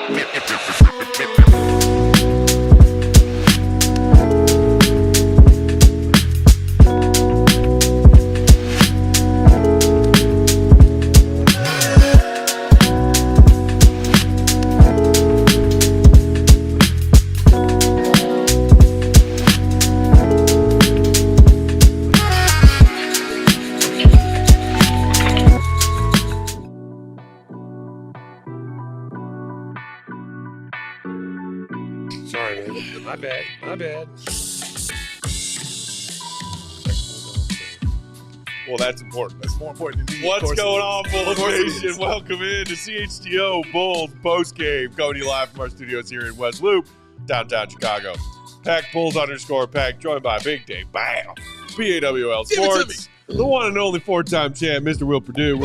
Sorry, man. My bad. Well, that's important. That's more important than me. What's going on, Bulls Nation? Welcome in to CHGO Bulls postgame. Cody live from our studios here in West Loop, downtown Chicago. Pack Bulls _Pack, joined by Big Dave Bam, BAWL Sports, the one and only four-time champ, Mr. Will Perdue.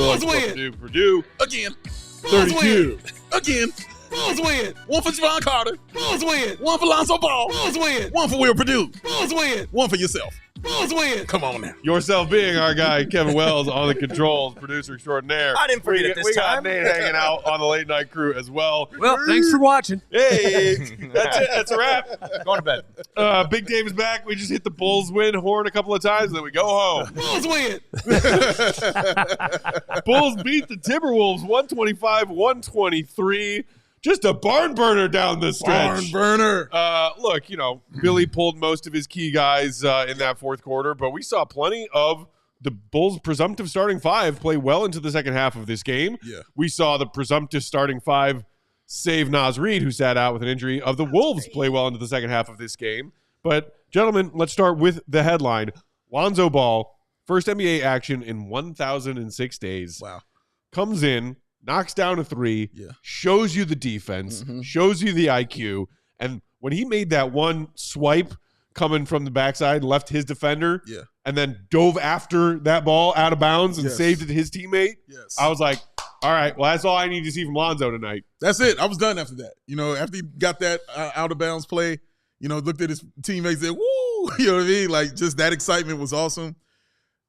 Perdue. Again. 32. Again. Bulls win. One for Javon Carter. Bulls win. One for Lonzo Ball. Bulls win. One for Will Perdue. Bulls win. One for yourself. Bulls win. Come on now. Yourself being our guy, Kevin Wells, on the controls, producer extraordinaire. I didn't forget it this time. We got Nate hanging out on the late night crew as well. Well, thanks for watching. Hey, that's it. That's a wrap. Going to bed. Big Dave is back. We just hit the Bulls win horn a couple of times, and then we go home. Bulls win. Bulls beat the Timberwolves 125-123. Just a barn burner down the stretch. Barn burner. Look, Billy pulled most of his key guys in that fourth quarter, but we saw plenty of the Bulls' presumptive starting five play well into the second half of this game. Yeah. We saw the presumptive starting five, save Naz Reid, who sat out with an injury, of the Wolves play well into the second half of this game. But, gentlemen, let's start with the headline. Lonzo Ball, first NBA action in 1,006 days. Wow. Comes in, knocks down a three, shows you the defense, shows you the IQ, and when he made that one swipe coming from the backside, left his defender, and then dove after that ball out of bounds and saved it to his teammate, I was like, all right, well, that's all I need to see from Lonzo tonight. That's it. I was done after that. After he got that out of bounds play, looked at his teammates and said, woo, you know what I mean? Like, just that excitement was awesome.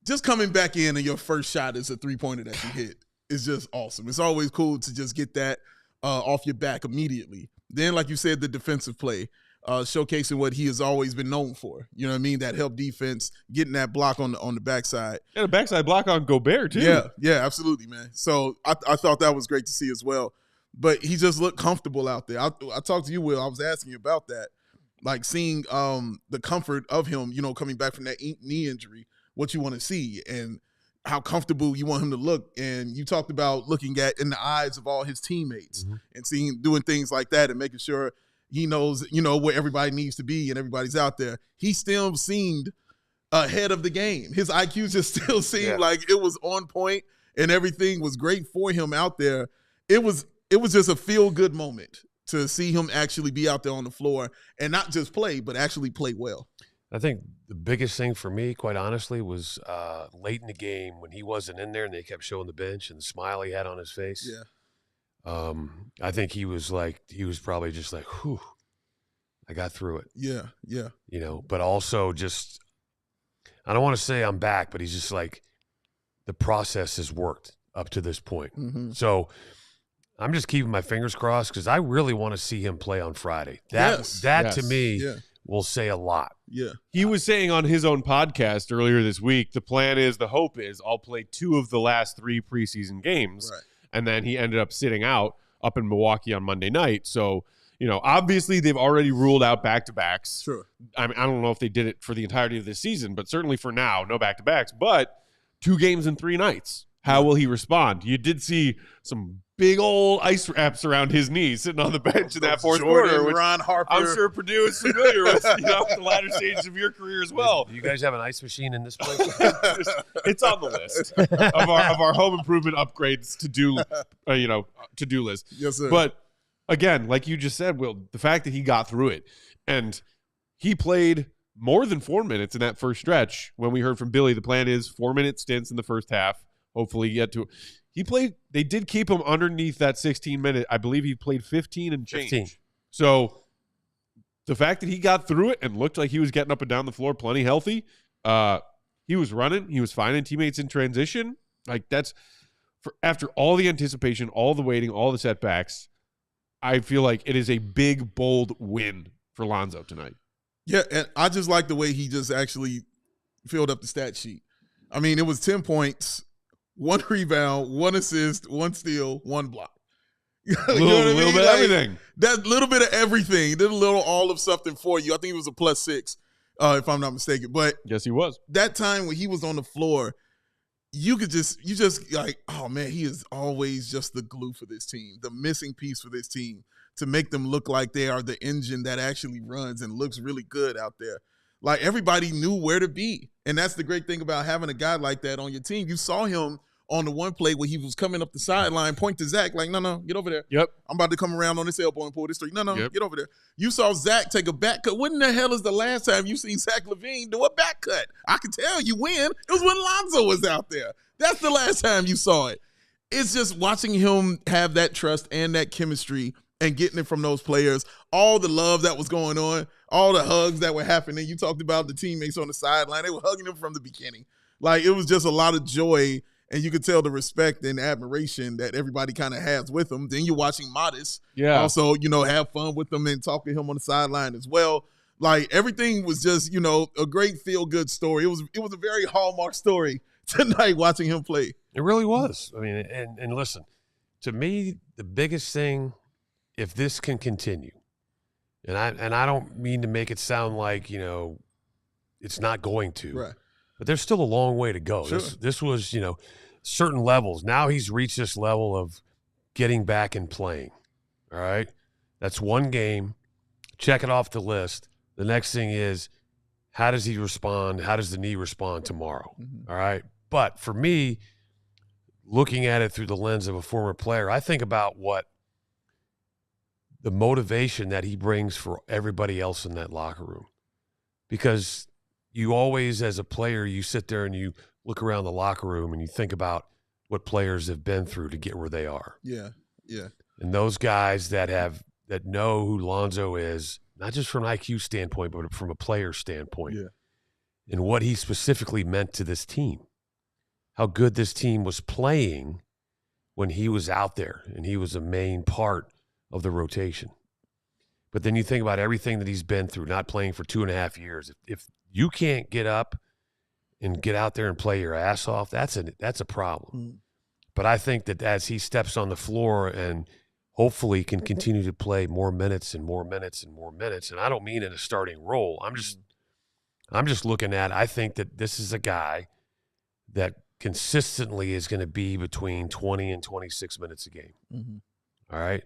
Just coming back in and your first shot is a three-pointer that you hit. It's just awesome. It's always cool to just get that off your back immediately. Then, like you said, the defensive play, showcasing what he has always been known for. You know what I mean? That help defense, getting that block on the backside. And a backside block on Gobert, too. Yeah, absolutely, man. So I thought that was great to see as well. But he just looked comfortable out there. I talked to you, Will. I was asking you about that. Like seeing the comfort of him, coming back from that knee injury, what you want to see. And how comfortable you want him to look. And you talked about looking at in the eyes of all his teammates and doing things like that and making sure he knows, where everybody needs to be and everybody's out there. He still seemed ahead of the game. His IQ just still seemed like it was on point and everything was great for him out there. It was just a feel-good moment to see him actually be out there on the floor and not just play, but actually play well. I think the biggest thing for me, quite honestly, was late in the game when he wasn't in there and they kept showing the bench and the smile he had on his face. Yeah. I think he was probably just like, whew, I got through it. Yeah. But also just, I don't want to say I'm back, but he's just like, the process has worked up to this point. So I'm just keeping my fingers crossed because I really want to see him play on Friday. That to me will say a lot. Yeah. He was saying on his own podcast earlier this week, the hope is I'll play 2 of the last 3 preseason games. Right. And then he ended up sitting out up in Milwaukee on Monday night. So, obviously they've already ruled out back-to-backs. Sure. I mean, I don't know if they did it for the entirety of this season, but certainly for now, no back-to-backs. But 2 games in 3 nights. How will he respond? You did see some big old ice wraps around his knees sitting on the bench in that fourth quarter. Which Ron Harper. I'm sure Perdue is familiar with, the latter stages of your career as well. Do you guys have an ice machine in this place? It's on the list of our home improvement upgrades to-do list. Yes, sir. But again, like you just said, Will, the fact that he got through it and he played more than 4 minutes in that first stretch. When we heard from Billy, the plan is 4-minute stints in the first half. Hopefully get to he played. They did keep him underneath that 16-minute. I believe he played 15 and change. 15. So the fact that he got through it and looked like he was getting up and down the floor plenty healthy, he was running. He was finding teammates in transition. Like after all the anticipation, all the waiting, all the setbacks, I feel like it is a big, bold win for Lonzo tonight. Yeah, and I just like the way he just actually filled up the stat sheet. I mean, it was 10 points, 1 rebound, 1 assist, 1 steal, 1 block. You know little bit of everything. That little bit of everything. Did a little all of something for you. I think it was a +6, if I'm not mistaken. But yes, he was. That time when he was on the floor, you just like, oh man, he is always just the glue for this team, the missing piece for this team to make them look like they are the engine that actually runs and looks really good out there. Like everybody knew where to be. And that's the great thing about having a guy like that on your team. You saw him on the one play where he was coming up the sideline, point to Zach, like, no, get over there. Yep. I'm about to come around on this elbow and pull this three. No, yep. Get over there. You saw Zach take a back cut. When the hell is the last time you seen Zach LaVine do a back cut? I can tell you when. It was when Lonzo was out there. That's the last time you saw it. It's just watching him have that trust and that chemistry and getting it from those players, all the love that was going on, all the hugs that were happening. You talked about the teammates on the sideline. They were hugging him from the beginning. Like, it was just a lot of joy, and you could tell the respect and admiration that everybody kind of has with him. Then you're watching Modest also, have fun with him and talk to him on the sideline as well. Like, everything was just, a great feel-good story. It was a very Hallmark story tonight watching him play. It really was. I mean, and listen, to me, the biggest thing, if this can continue, and I don't mean to make it sound like, it's not going to, right? But there's still a long way to go. Sure. This was, certain levels. Now he's reached this level of getting back and playing. All right. That's one game. Check it off the list. The next thing is, how does he respond? How does the knee respond tomorrow? Mm-hmm. All right. But for me, looking at it through the lens of a former player, I think about what the motivation that he brings for everybody else in that locker room. Because you always, as a player, you sit there and you look around the locker room and you think about what players have been through to get where they are. Yeah. And those guys that know who Lonzo is, not just from an IQ standpoint, but from a player standpoint, and what he specifically meant to this team, how good this team was playing when he was out there and he was a main part of the rotation. But then you think about everything that he's been through, not playing for 2.5 years. If you can't get up and get out there and play your ass off, that's a problem. Mm. But I think that as he steps on the floor and hopefully can continue to play more minutes and more minutes and more minutes, and I don't mean in a starting role. I'm just looking at, I think that this is a guy that consistently is going to be between 20 and 26 minutes a game. Mm-hmm. All right?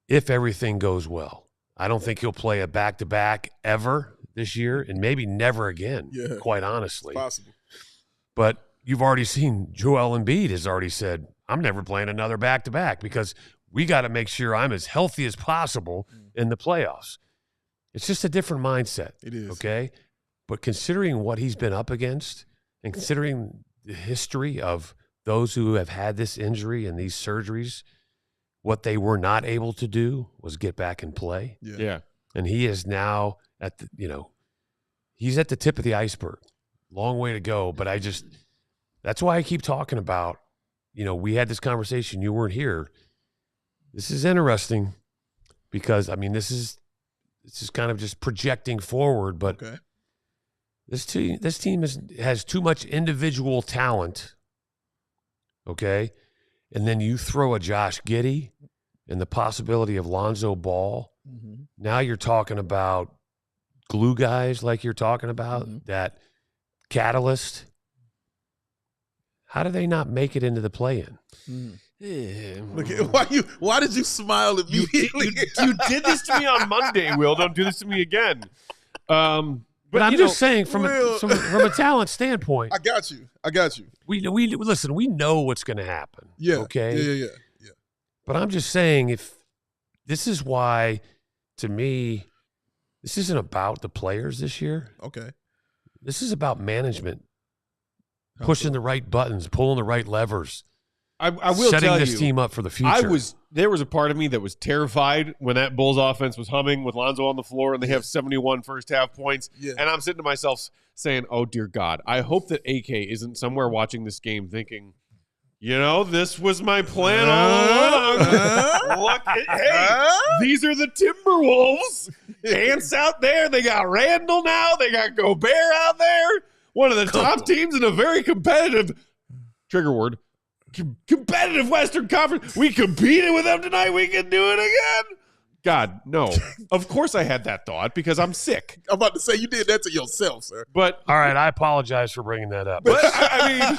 If everything goes well. I don't think he'll play a back-to-back ever this year, and maybe never again, quite honestly. It's possible. But you've already seen Joel Embiid has already said, I'm never playing another back-to-back because we got to make sure I'm as healthy as possible in the playoffs. It's just a different mindset. It is. Okay? But considering what he's been up against and considering the history of those who have had this injury and these surgeries, what they were not able to do was get back and play. Yeah. And he is now at the, he's at the tip of the iceberg. Long way to go. But that's why I keep talking about, we had this conversation. You weren't here. This is interesting because, this is kind of just projecting forward, but this team has too much individual talent. Okay. And then you throw a Josh Giddey and the possibility of Lonzo Ball. Mm-hmm. Now you're talking about glue guys like you're talking about, that catalyst. How do they not make it into the play-in? Look at, why did you smile immediately? You did this to me on Monday, Will. Don't do this to me again. But I'm just saying, from a talent standpoint, I got you. We listen. We know what's going to happen. Yeah. Okay. Yeah. But I'm just saying, if this is why, to me, this isn't about the players this year. Okay. This is about management, pushing the right buttons, pulling the right levers. I will setting tell this you, team up for the future. There was a part of me that was terrified when that Bulls offense was humming with Lonzo on the floor and they have 71 first half points. Yeah. And I'm sitting to myself saying, oh, dear God, I hope that AK isn't somewhere watching this game thinking, You know, this was my plan all along. Look these are the Timberwolves. Ants out there. They got Randall now. They got Gobert out there. One of the top teams in a very competitive, trigger word, competitive Western Conference. We competed with them tonight. We can do it again. God, no. Of course I had that thought because I'm sick. I'm about to say you did that to yourself, sir. But all right, I apologize for bringing that up. But I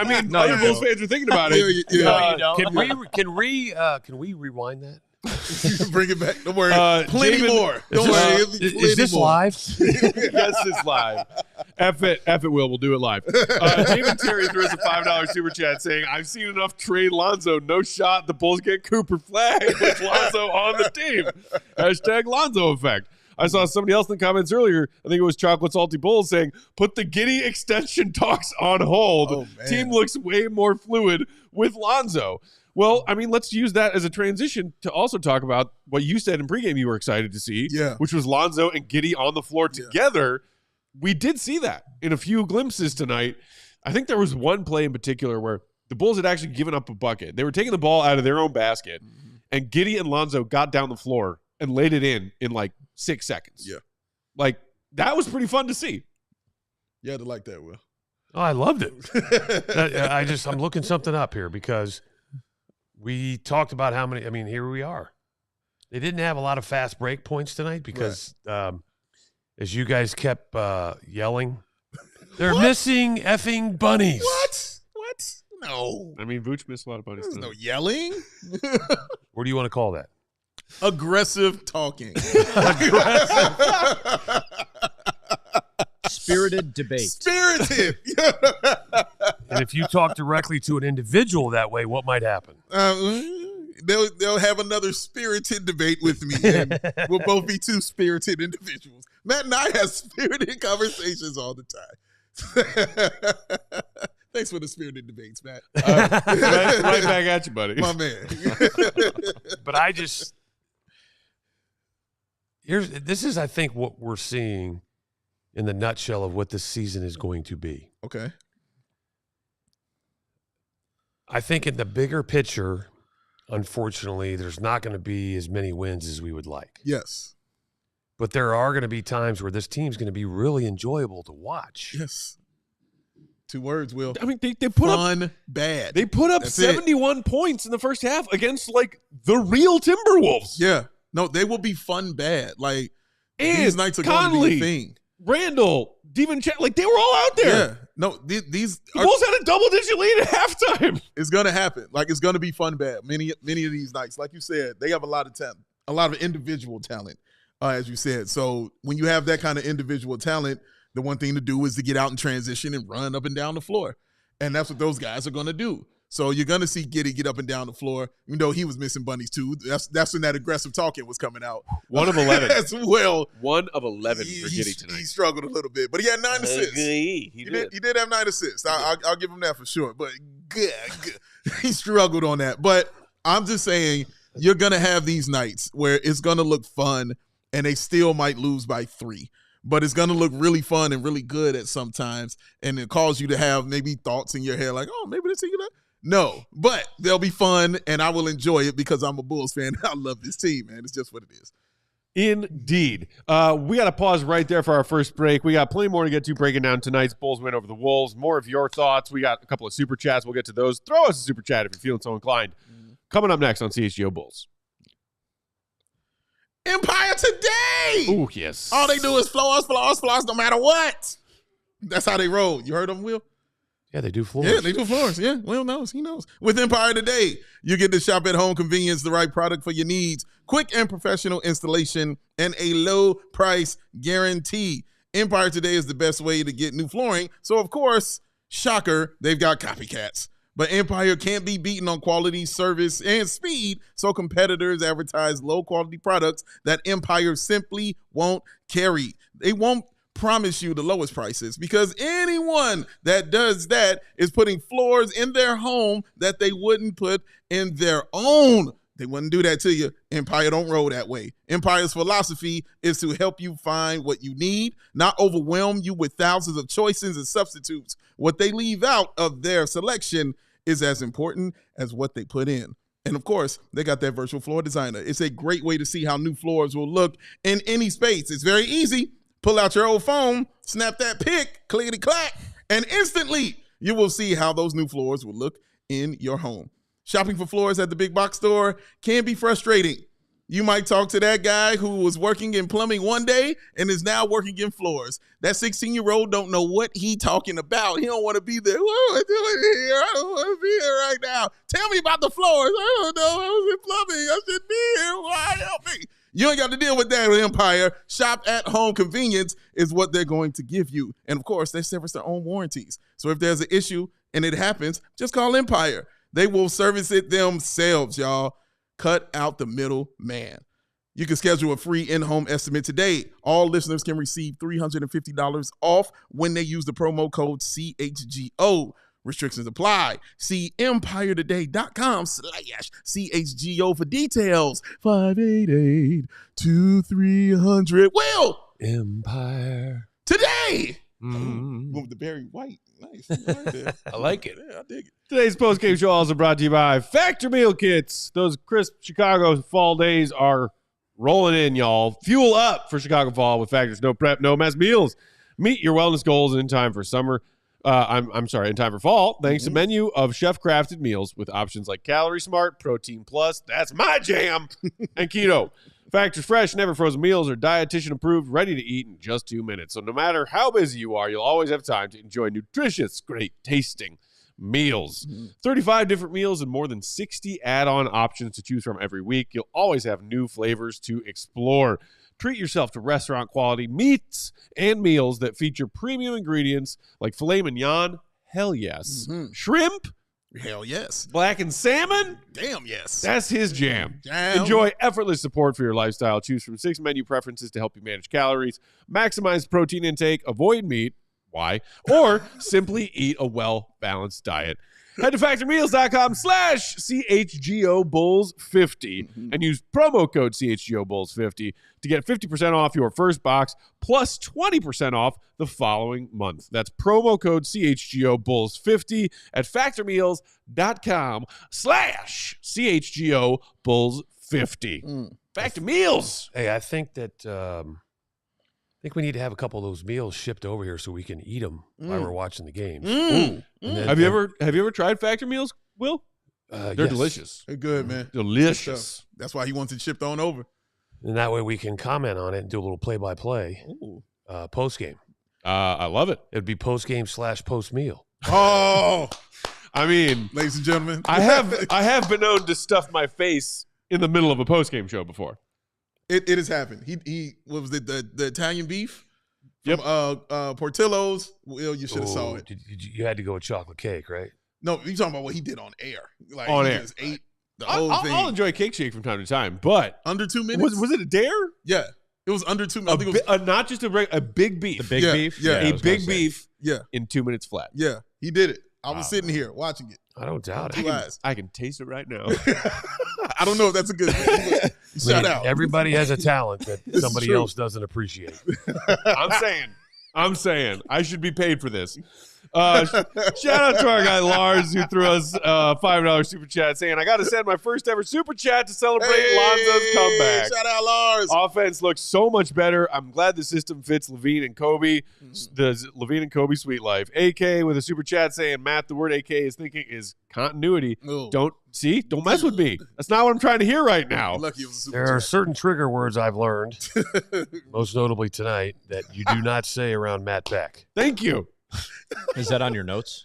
mean, other Bulls fans are thinking about it. Can we rewind that? You can bring it back. Don't worry. Plenty more. Don't worry. Is this live? Yes, it's live. F it, Will. We'll do it live. David Terry threw us a $5 super chat saying, I've seen enough trade Lonzo. No shot. The Bulls get Cooper Flag with Lonzo on the team. Hashtag Lonzo effect. I saw somebody else in the comments earlier. I think it was Chocolate Salty Bulls saying, put the Giddey extension talks on hold. Oh, team looks way more fluid with Lonzo. Well, I mean, let's use that as a transition to also talk about what you said in pregame you were excited to see, which was Lonzo and Giddey on the floor together. We did see that in a few glimpses tonight. I think there was one play in particular where the Bulls had actually given up a bucket. They were taking the ball out of their own basket, and Giddey and Lonzo got down the floor and laid it in like 6 seconds. Yeah. Like, that was pretty fun to see. You had to like that, Will. Oh, I loved it. I'm looking something up here because we talked about how many. I mean, here we are. They didn't have a lot of fast break points tonight because, as you guys kept yelling, they're missing effing bunnies. What? No. I mean, Vooch missed a lot of bunnies. There's no yelling. What do you want to call that? Aggressive talking. Spirited debate. Spirited. And if you talk directly to an individual that way, what might happen? They'll have another spirited debate with me, and we'll both be two spirited individuals. Matt and I have spirited conversations all the time. Thanks for the spirited debates, Matt. Right back at you, buddy. My man. But this is, I think, what we're seeing in the nutshell of what this season is going to be. Okay. I think in the bigger picture, unfortunately, there's not going to be as many wins as we would like. Yes. But there are going to be times where this team's going to be really enjoyable to watch. Yes. 2 words, Will. I mean, they put fun, bad. They put up 71 points in the first half against, like, the real Timberwolves. Yeah. No, they will be fun, bad. Like, and these nights are Conley, going to be a thing. Randall, Devin, like, they were all out there. Yeah. No, the Bulls had a double-digit lead at halftime. It's going to happen. Like, it's going to be fun, bad. Many of these nights, like you said, they have a lot of talent, a lot of individual talent, as you said. So when you have that kind of individual talent, the one thing to do is to get out and transition and run up and down the floor. And that's what those guys are going to do. So you're going to see Giddey get up and down the floor, even though he was missing bunnies too. That's when that aggressive talking was coming out. 1 of 11. As well. 1 of 11 for Giddey tonight. He struggled a little bit, but he had 9 assists. He did have 9 assists. I'll give him that for sure. But good. He struggled on that. But I'm just saying, you're going to have these nights where it's going to look fun, and they still might lose by 3. But it's going to look really fun and really good at sometimes, and it cause you to have maybe thoughts in your head like, oh, maybe this team. No, but they'll be fun, and I will enjoy it because I'm a Bulls fan. I love this team, man. It's just what it is. Indeed. We got to pause right there for our first break. We got plenty more to get to breaking down tonight's Bulls win over the Wolves. More of your thoughts. We got a couple of super chats. We'll get to those. Throw us a super chat if you're feeling so inclined. Coming up next on CHGO Bulls. Empire today. Oh, yes. All they do is floors, no matter what. That's how they roll. You heard them, Will? Yeah, they do floors. Yeah, they do floors. Yeah, Will knows. He knows. With Empire today, you get to shop at home convenience, the right product for your needs, quick and professional installation, and a low price guarantee. Empire today is the best way to get new flooring. So, of course, shocker, they've got copycats. But Empire can't be beaten on quality, service, and speed, so competitors advertise low-quality products that Empire simply won't carry. They won't promise you the lowest prices because anyone that does that is putting floors in their home that they wouldn't put in their own. They wouldn't do that to you. Empire don't roll that way. Empire's philosophy is to help you find what you need, not overwhelm you with thousands of choices and substitutes. What they leave out of their selection is as important as what they put in. And of course, they got that virtual floor designer. It's a great way to see how new floors will look in any space. It's very easy. Pull out your old phone, snap that pic, clickety-clack, and instantly you will see how those new floors will look in your home. Shopping for floors at the big box store can be frustrating. You might talk to that guy who was working in plumbing one day and is now working in floors. That 16-year-old don't know what he talking about. He don't want to be there. What am I doing here? I don't want to be here right now. Tell me about the floors. I don't know. I was in plumbing. I should be here. Why? Help me. You ain't got to deal with that with Empire. Shop at home convenience is what they're going to give you. And of course, they service their own warranties. So if there's an issue and it happens, just call Empire. They will service it themselves, y'all. Cut out the middle man. You can schedule a free in-home estimate today. All listeners can receive $350 off when they use the promo code CHGO. Restrictions apply. See EmpireToday.com/CHGO for details. 588-2300. Will! Empire. Today! With the Barry White. Nice. I like it. Yeah, I dig it. Today's post-game show also brought to you by Factor Meal Kits. Those crisp Chicago fall days are rolling in, y'all. Fuel up for Chicago fall with Factor's no prep, no mess meals. Meet your wellness goals in time for summer. In time for fall, thanks to a menu of chef-crafted meals with options like Calorie Smart, Protein Plus, that's my jam, and Keto. Factor's fresh, never frozen meals are dietitian approved, ready to eat in just 2 minutes. So no matter how busy you are, you'll always have time to enjoy nutritious, great tasting meals. 35 different meals and more than 60 add-on options to choose from every week. You'll always have new flavors to explore. Treat yourself to restaurant quality meats and meals that feature premium ingredients like filet mignon, hell yes. Shrimp, hell yes. Blackened salmon, damn yes. That's his jam. Enjoy effortless support for your lifestyle. Choose from 6 menu preferences to help you manage calories, maximize protein intake, avoid meat, why? Or simply eat a well-balanced diet. Head to factormeals.com/CHGOBulls50 and use promo code CHGOBulls50 to get 50% off your first box plus 20% off the following month. That's promo code CHGOBulls50 at factormeals.com/CHGOBulls50. Factor Meals. Hey, I think that we need to have a couple of those meals shipped over here so we can eat them while we're watching the games. Have you ever tried Factor Meals, Will? They're delicious. They're good, man. Delicious. That's why he wants it shipped on over. And that way we can comment on it and do a little play-by-play post-game. I love it. It would be post-game/post-meal. Oh, I mean, ladies and gentlemen, I have been known to stuff my face in the middle of a post-game show before. It has happened. He what was it, the Italian beef from Yep. Portillo's? Will, you should have saw it. You had to go with chocolate cake, right? No, you talking about what he did on air. Like On he air. just ate the whole thing. I'll enjoy a cake shake from time to time, but Under 2 minutes? was it a dare? Yeah. It was under 2 minutes. I think it was, Not just a big beef. The big beef? Yeah. A big beef yeah. in 2 minutes flat. Yeah. He did it. I was sitting here watching it. I don't doubt Two it. eyes. I can taste it right now. I don't know if that's a good thing. Shout out. Everybody has a talent that somebody true. else doesn't appreciate. I'm saying I should be paid for this. Shout out to our guy Lars who threw us a $5 super chat saying, I got to send my first ever super chat to celebrate Lonzo's comeback. Shout out Lars. Offense looks so much better. I'm glad the system fits Levine and Kobe. The Levine and Kobe sweet life. AK with a super chat saying, Matt, the word AK is thinking is continuity. Ooh. Don't mess with me. That's not what I'm trying to hear right now. Lucky it was a super There are chat. certain trigger words I've learned, most notably tonight, that you do not say around Matt Beck. Thank you. Is that on your notes?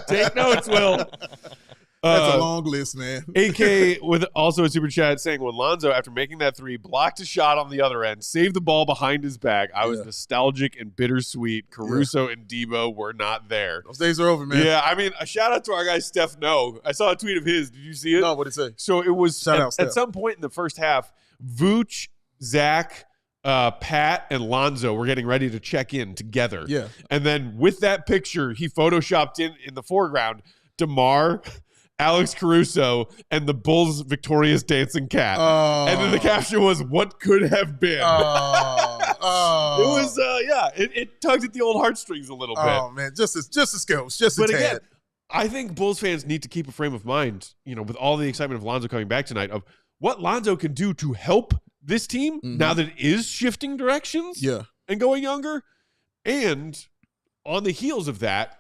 Take notes, Will. That's a long list, man. AK with also a super chat saying, when Lonzo, after making that three, blocked a shot on the other end, saved the ball behind his back, I was nostalgic and bittersweet. Caruso and Debo were not there. Those days are over, man. Yeah, I mean, a shout out to our guy Steph No. I saw a tweet of his. Did you see it? No, what'd it say? So it was Shout out, Steph. at some point in the first half, Vooch, Zach, Pat, and Lonzo were getting ready to check in together. Yeah. And then with that picture, he photoshopped in the foreground DeMar, Alex Caruso, and the Bulls' victorious dancing cat. And then the caption was, what could have been? It was, it tugged at the old heartstrings a little bit. Oh, man, just a skills, just a But tad. again, I think Bulls fans need to keep a frame of mind, with all the excitement of Lonzo coming back tonight, of what Lonzo can do to help this team now that it is shifting directions and going younger. And on the heels of that,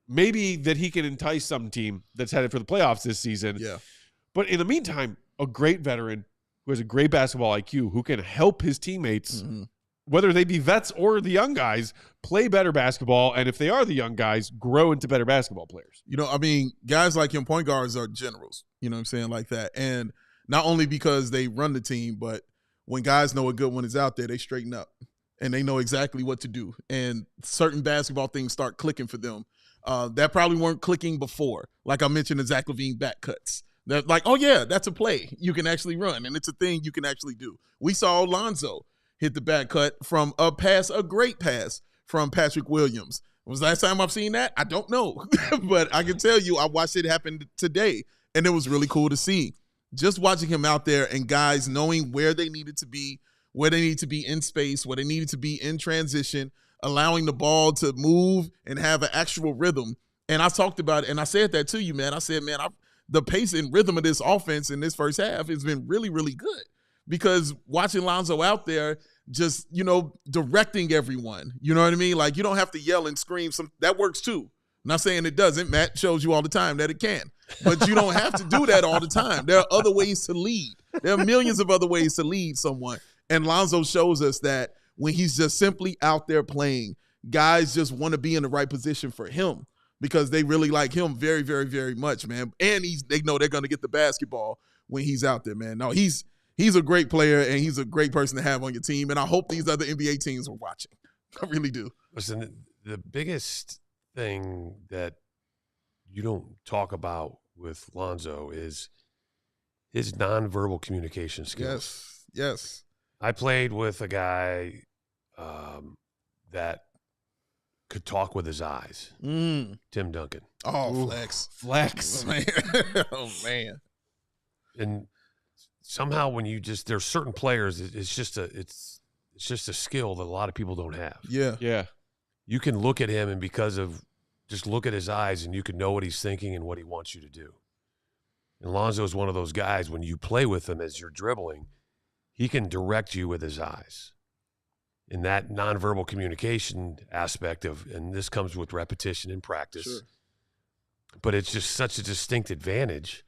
maybe that he can entice some team that's headed for the playoffs this season. Yeah. But in the meantime, a great veteran who has a great basketball IQ, who can help his teammates, whether they be vets or the young guys, play better basketball. And if they are the young guys, grow into better basketball players. Guys like him, point guards are generals, you know what I'm saying, like that. And not only because they run the team, but when guys know a good one is out there, they straighten up and they know exactly what to do. And certain basketball things start clicking for them that probably weren't clicking before. Like I mentioned, the Zach LaVine back cuts. They're like, oh, yeah, that's a play you can actually run, and it's a thing you can actually do. We saw Lonzo hit the back cut from a great pass from Patrick Williams. Was the last time I've seen that? I don't know. But I can tell you I watched it happen today, and it was really cool to see. Just watching him out there and guys knowing where they needed to be, where they need to be in space, where they needed to be in transition, allowing the ball to move and have an actual rhythm. And I talked about it, and I said that to you, man. I said, man, the pace and rhythm of this offense in this first half has been really, really good because watching Lonzo out there just, directing everyone, you know what I mean? Like, you don't have to yell and scream. That works too. I'm not saying it doesn't. Matt shows you all the time that it can. But you don't have to do that all the time. There are other ways to lead. There are millions of other ways to lead someone. And Lonzo shows us that when he's just simply out there playing, guys just want to be in the right position for him because they really like him very, very, very much, man. And they know they're going to get the basketball when he's out there, man. No, he's a great player, and he's a great person to have on your team. And I hope these other NBA teams are watching. I really do. Listen, the biggest thing that you don't talk about with Lonzo is his nonverbal communication skills. Yes. I played with a guy that could talk with his eyes. Tim Duncan. Oh, flex. Man. Oh, man. And somehow when there's certain players, it's just a skill that a lot of people don't have. Yeah. You can look at him, and because of just look at his eyes, and you can know what he's thinking and what he wants you to do. And Lonzo is one of those guys, when you play with him as you're dribbling, he can direct you with his eyes. In that nonverbal communication aspect and this comes with repetition and practice. Sure. But it's just such a distinct advantage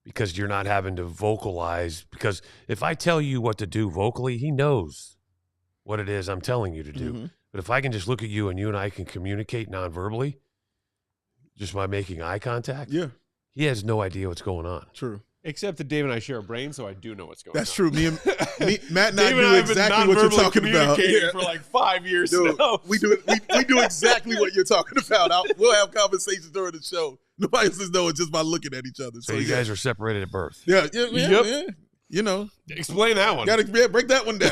because you're not having to vocalize. Because if I tell you what to do vocally, he knows what it is I'm telling you to do. But if I can just look at you and you and I can communicate nonverbally, just by making eye contact, he has no idea what's going on. True. Except that Dave and I share a brain, so I do know what's going on. That's true. Matt and I do exactly what you're talking about. For like 5 years Dude, now. We do exactly what you're talking about. We'll have conversations during the show. Nobody says no, it's just by looking at each other. So you guys are separated at birth. Yeah. Yep. Explain that one. Gotta break that one down.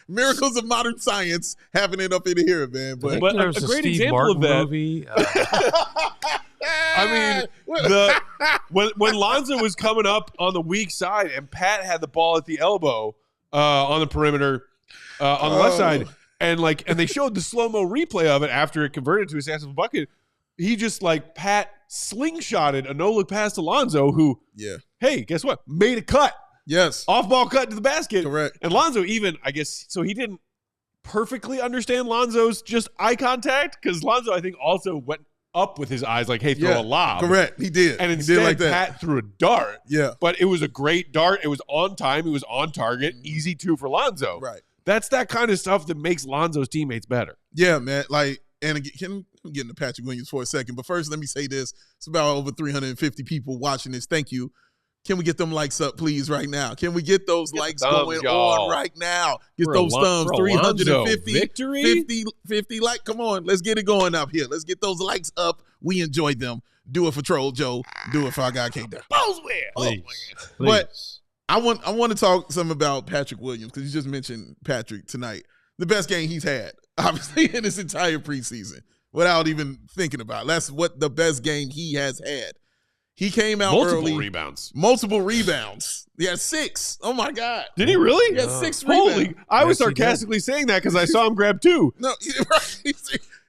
Miracles of modern science happening up in here, man. But there's a great Steve example Martin of that movie. I mean, when Lonzo was coming up on the weak side and Pat had the ball at the elbow on the perimeter on the left side, and they showed the slow-mo replay of it after it converted to a successful bucket, he just Pat slingshotted a no-look pass to Lonzo, who, hey, guess what? Made a cut. Yes. Off-ball cut to the basket. Correct. And Lonzo even, I guess, so he didn't perfectly understand Lonzo's just eye contact, because Lonzo, I think, also went up with his eyes like, hey, throw a lob. Correct. He did. And instead, Pat threw a dart. Yeah. But it was a great dart. It was on time. It was on target. Easy two for Lonzo. Right. That's that kind of stuff that makes Lonzo's teammates better. Yeah, man. And again, I'm getting to Patrick Williams for a second. But first, let me say this. It's about over 350 people watching this. Thank you. Can we get them likes up, please, right now? Can we get those likes going on right now? Get those thumbs. 350, victory? 50 like. Come on, let's get it going up here. Let's get those likes up. We enjoyed them. Do it for Troll Joe. Do it for our guy K-Dub. Please. But I want to talk some about Patrick Williams, because you just mentioned Patrick tonight. The best game he's had, obviously, in his entire preseason, without even thinking about it. That's what the best game he has had. He came out early. Multiple rebounds. He had 6. Oh, my God. Did he really? He had 6 rebounds. Holy. I was sarcastically saying that because I saw him grab 2. No, right.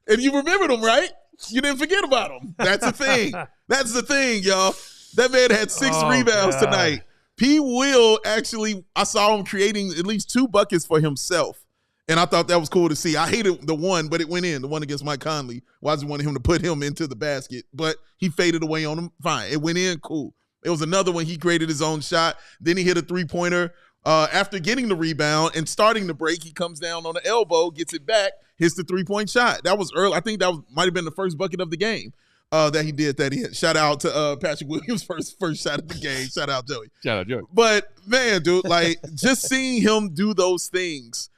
And you remembered him, right? You didn't forget about him. That's the thing. That's the thing, y'all. That man had 6 rebounds tonight. P. Will actually, I saw him creating at least 2 buckets for himself. And I thought that was cool to see. I hated the one, but it went in. The one against Mike Conley. Wazoo wanted him to put him into the basket, but he faded away on him. Fine. It went in. Cool. It was another one. He created his own shot. Then he hit a 3-pointer. After getting the rebound and starting the break, he comes down on the elbow, gets it back, hits the 3-point shot. That was early. I think that might have been the first bucket of the game that he did that he hit. Shout out to Patrick Williams' first shot of the game. Shout out Joey. Shout out Joey. But, man, dude, like, just seeing him do those things,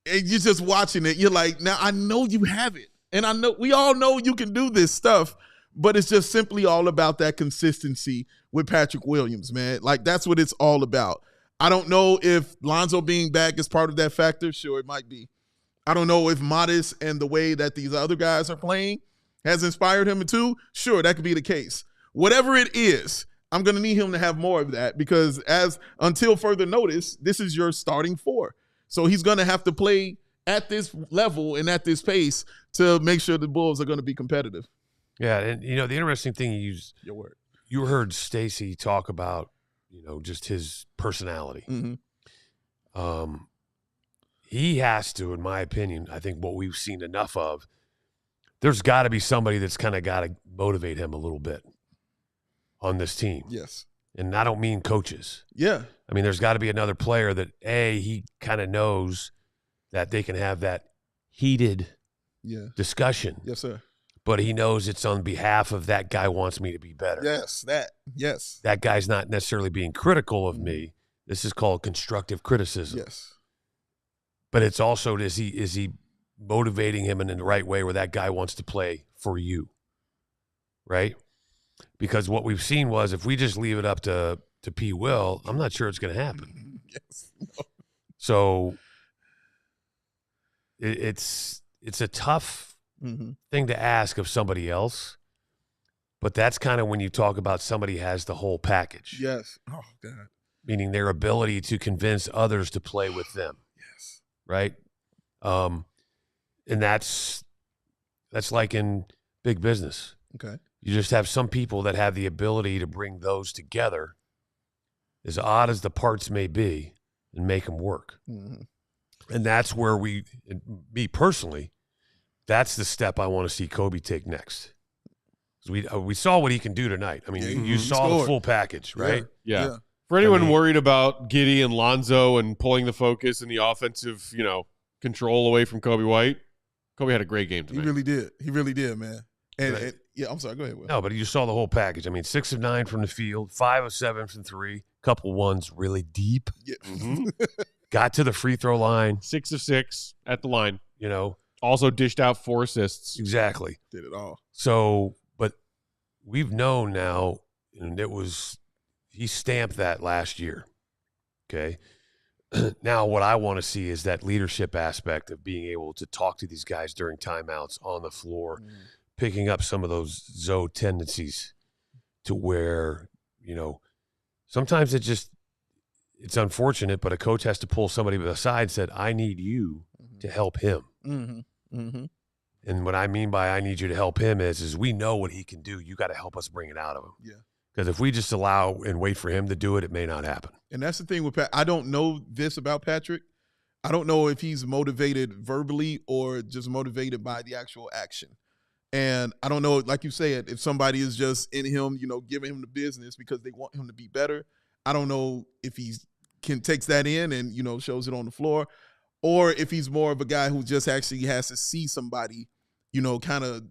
and you're just watching it, you're like, now I know you have it. And I know we all know you can do this stuff, but it's just simply all about that consistency with Patrick Williams, man. Like, that's what it's all about. I don't know if Lonzo being back is part of that factor. Sure, it might be. I don't know if Modest and the way that these other guys are playing has inspired him too. Sure, that could be the case. Whatever it is, I'm going to need him to have more of that because until further notice, this is your starting 4. So he's going to have to play at this level and at this pace to make sure the Bulls are going to be competitive. Yeah, and, you know, the interesting thing Your word. You heard Stacey talk about, you know, just his personality. Mm-hmm. He has to, in my opinion, I think what we've seen enough of, there's got to be somebody that's kind of got to motivate him a little bit on this team. Yes. And I don't mean coaches. Yeah. I mean, there's got to be another player that, he kind of knows that they can have that heated discussion. Yes, sir. But he knows it's on behalf of that guy wants me to be better. Yes, yes. That guy's not necessarily being critical of me. This is called constructive criticism. Yes. But it's also, is he motivating him in the right way where that guy wants to play for you, right? Because what we've seen was if we just leave it up to P. Will, I'm not sure it's going to happen. Yes. So it's a tough thing to ask of somebody else, but that's kind of when you talk about somebody has the whole package. Yes. Oh, God. Meaning their ability to convince others to play with them. Yes. Right? And that's like in big business. Okay. You just have some people that have the ability to bring those together, as odd as the parts may be, and make them work. Mm-hmm. And that's where me personally, that's the step I want to see Kobe take next. We saw what he can do tonight. I mean, you saw the full package, right? Yeah. For anyone worried about Giddey and Lonzo and pulling the focus and the offensive, control away from Kobe White, Kobe had a great game tonight. He really did, man. And I'm sorry. Go ahead, Will. No, but you saw the whole package. I mean, 6 of 9 from the field, 5 of 7 from 3, couple ones really deep. Yeah. Mm-hmm. Got to the free throw line. 6 of 6 at the line. Also dished out 4 assists. Exactly. Did it all. So, but we've known now, and he stamped that last year. Okay. Now, what I want to see is that leadership aspect of being able to talk to these guys during timeouts on the floor, picking up some of those Zoe tendencies to where, sometimes it's unfortunate, but a coach has to pull somebody aside and said, I need you to help him. Mm-hmm. Mm-hmm. And what I mean by I need you to help him is we know what he can do. You got to help us bring it out of him. Yeah. Because if we just allow and wait for him to do it, it may not happen. And that's the thing with Pat. I don't know this about Patrick. I don't know if he's motivated verbally or just motivated by the actual action. And I don't know, like you said, if somebody is just in him, giving him the business because they want him to be better. I don't know if he takes that in and, shows it on the floor, or if he's more of a guy who just actually has to see somebody, kind of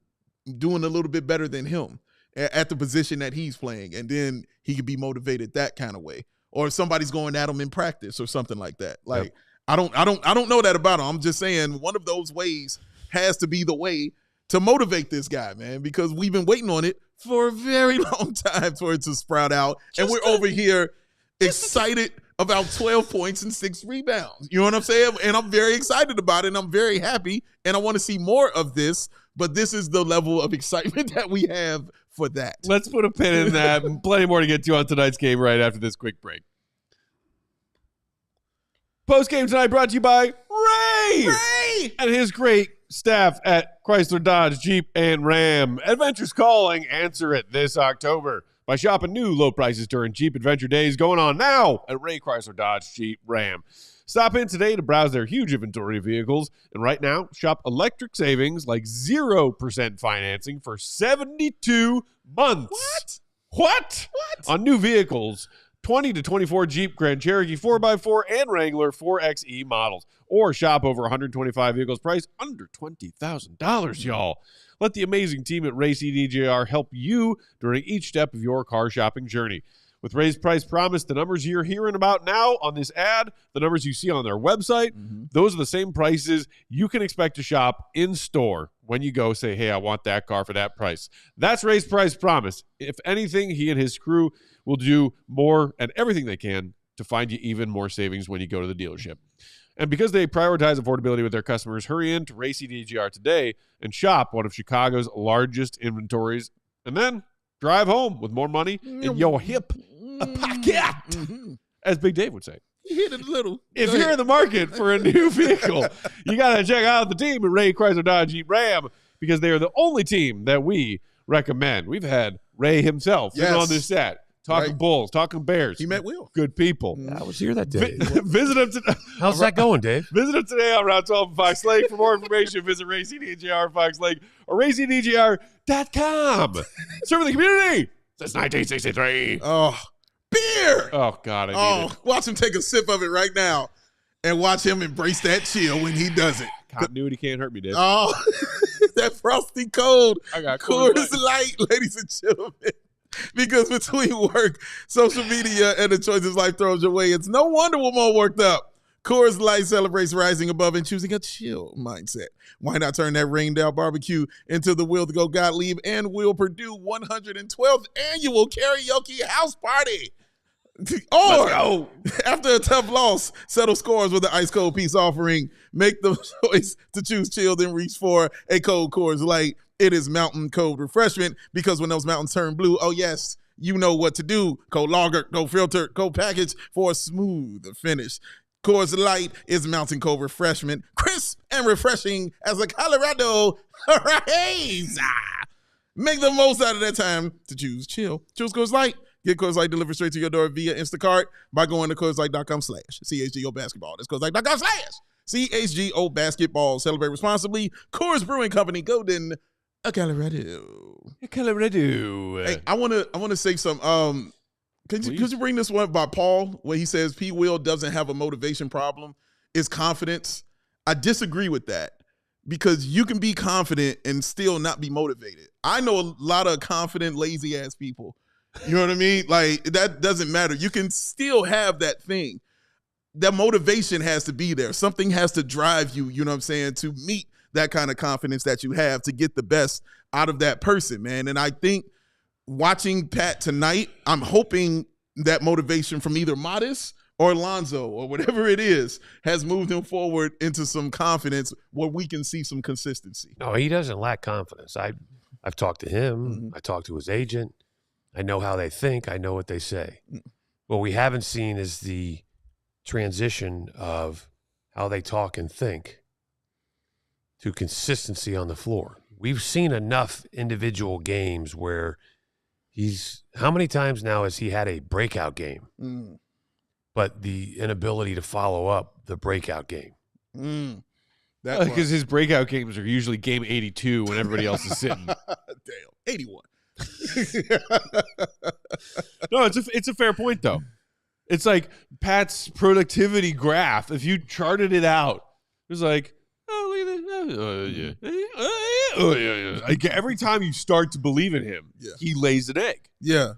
doing a little bit better than him at the position that he's playing. And then he could be motivated that kind of way. Or if somebody's going at him in practice or something like that. Like, yep. I don't know that about him. I'm just saying one of those ways has to be the way to motivate this guy, man, because we've been waiting on it for a very long time for it to sprout out. And we're over here excited about 12 points and 6 rebounds. You know what I'm saying? And I'm very excited about it, and I'm very happy, and I want to see more of this, but this is the level of excitement that we have for that. Let's put a pin in that. Plenty more to get to on tonight's game right after this quick break. Post game tonight brought to you by Ray and his great Staff at Chrysler, Dodge, Jeep, and Ram. Adventure's calling. Answer it this October by shopping new low prices during Jeep Adventure Days going on now at Ray Chrysler, Dodge, Jeep, Ram. Stop in today to browse their huge inventory of vehicles. And right now, shop electric savings like 0% financing for 72 months. What? On new vehicles. 20 to 24 Jeep Grand Cherokee 4x4 and Wrangler 4xe models. Or shop over 125 vehicles priced under $20,000, y'all. Let the amazing team at Ray CDJR help you during each step of your car shopping journey. With Ray's Price Promise, the numbers you're hearing about now on this ad, the numbers you see on their website, those are the same prices you can expect to shop in store when you go say, hey, I want that car for that price. That's Ray's Price Promise. If anything, he and his crew will do more and everything they can to find you even more savings when you go to the dealership. And because they prioritize affordability with their customers, hurry in to Ray CDGR today and shop one of Chicago's largest inventories, and then drive home with more money in your hip pocket, as Big Dave would say. You hit it a little. If you're in the market for a new vehicle, you got to check out the team at Ray Chrysler Dodge Jeep Ram because they are the only team that we recommend. We've had Ray himself on this set. Talking Bulls, talking Bears. He met Will. Good people. I was here that day. Visit him today. How's that going, Dave? Visit him today on Route 12 in Fox Lake. For more information, visit RayCDJR Fox Lake or RayCDJR.com. Serving the community since 1963. Oh, beer. Oh, God, I need it. Watch him take a sip of it right now and watch him embrace that chill when he does it. Continuity can't hurt me, Dave. Oh, that frosty cold. I got Coors Light, ladies and gentlemen. Because between work, social media, and the choices life throws your way, it's no wonder we're more worked up. Coors Light celebrates rising above and choosing a chill mindset. Why not turn that rained-out barbecue into the Will Gottlieb and Will Perdue 112th annual karaoke house party? Or, after a tough loss, settle scores with the Ice Cold Peace offering. Make the choice to choose chill, then reach for a cold Coors Light. It is mountain cold refreshment because when those mountains turn blue, oh yes, you know what to do. Cold lager, cold filter, cold package for a smooth finish. Coors Light is mountain cold refreshment, crisp and refreshing as a Colorado haze. Make the most out of that time to choose chill. Choose Coors Light. Get Coors Light delivered straight to your door via Instacart by going to CoorsLight.com/CHGO basketball. That's CoorsLight.com/CHGO basketball. Celebrate responsibly. Coors Brewing Company, Golden, Colorado. Colorado. Hey, I wanna say some. Could you bring this one by Paul where he says P. Will doesn't have a motivation problem? It's confidence. I disagree with that because you can be confident and still not be motivated. I know a lot of confident, lazy ass people. You know what I mean? Like that doesn't matter. You can still have that thing. That motivation has to be there. Something has to drive you, you know what I'm saying, to meet that kind of confidence that you have to get the best out of that person, man. And I think watching Pat tonight, I'm hoping that motivation from either Modest or Lonzo or whatever it is has moved him forward into some confidence where we can see some consistency. No, he doesn't lack confidence. I've talked to him. I talked to his agent. I know how they think. I know what they say. What we haven't seen is the transition of how they talk and think to consistency on the floor. We've seen enough individual games where how many times now has he had a breakout game, but the inability to follow up the breakout game? Because his breakout games are usually game 82 when everybody else is sitting. Damn, 81. No, it's a fair point, though. It's like Pat's productivity graph. If you charted it out, it was like, like every time you start to believe in him, he lays an egg. Yeah.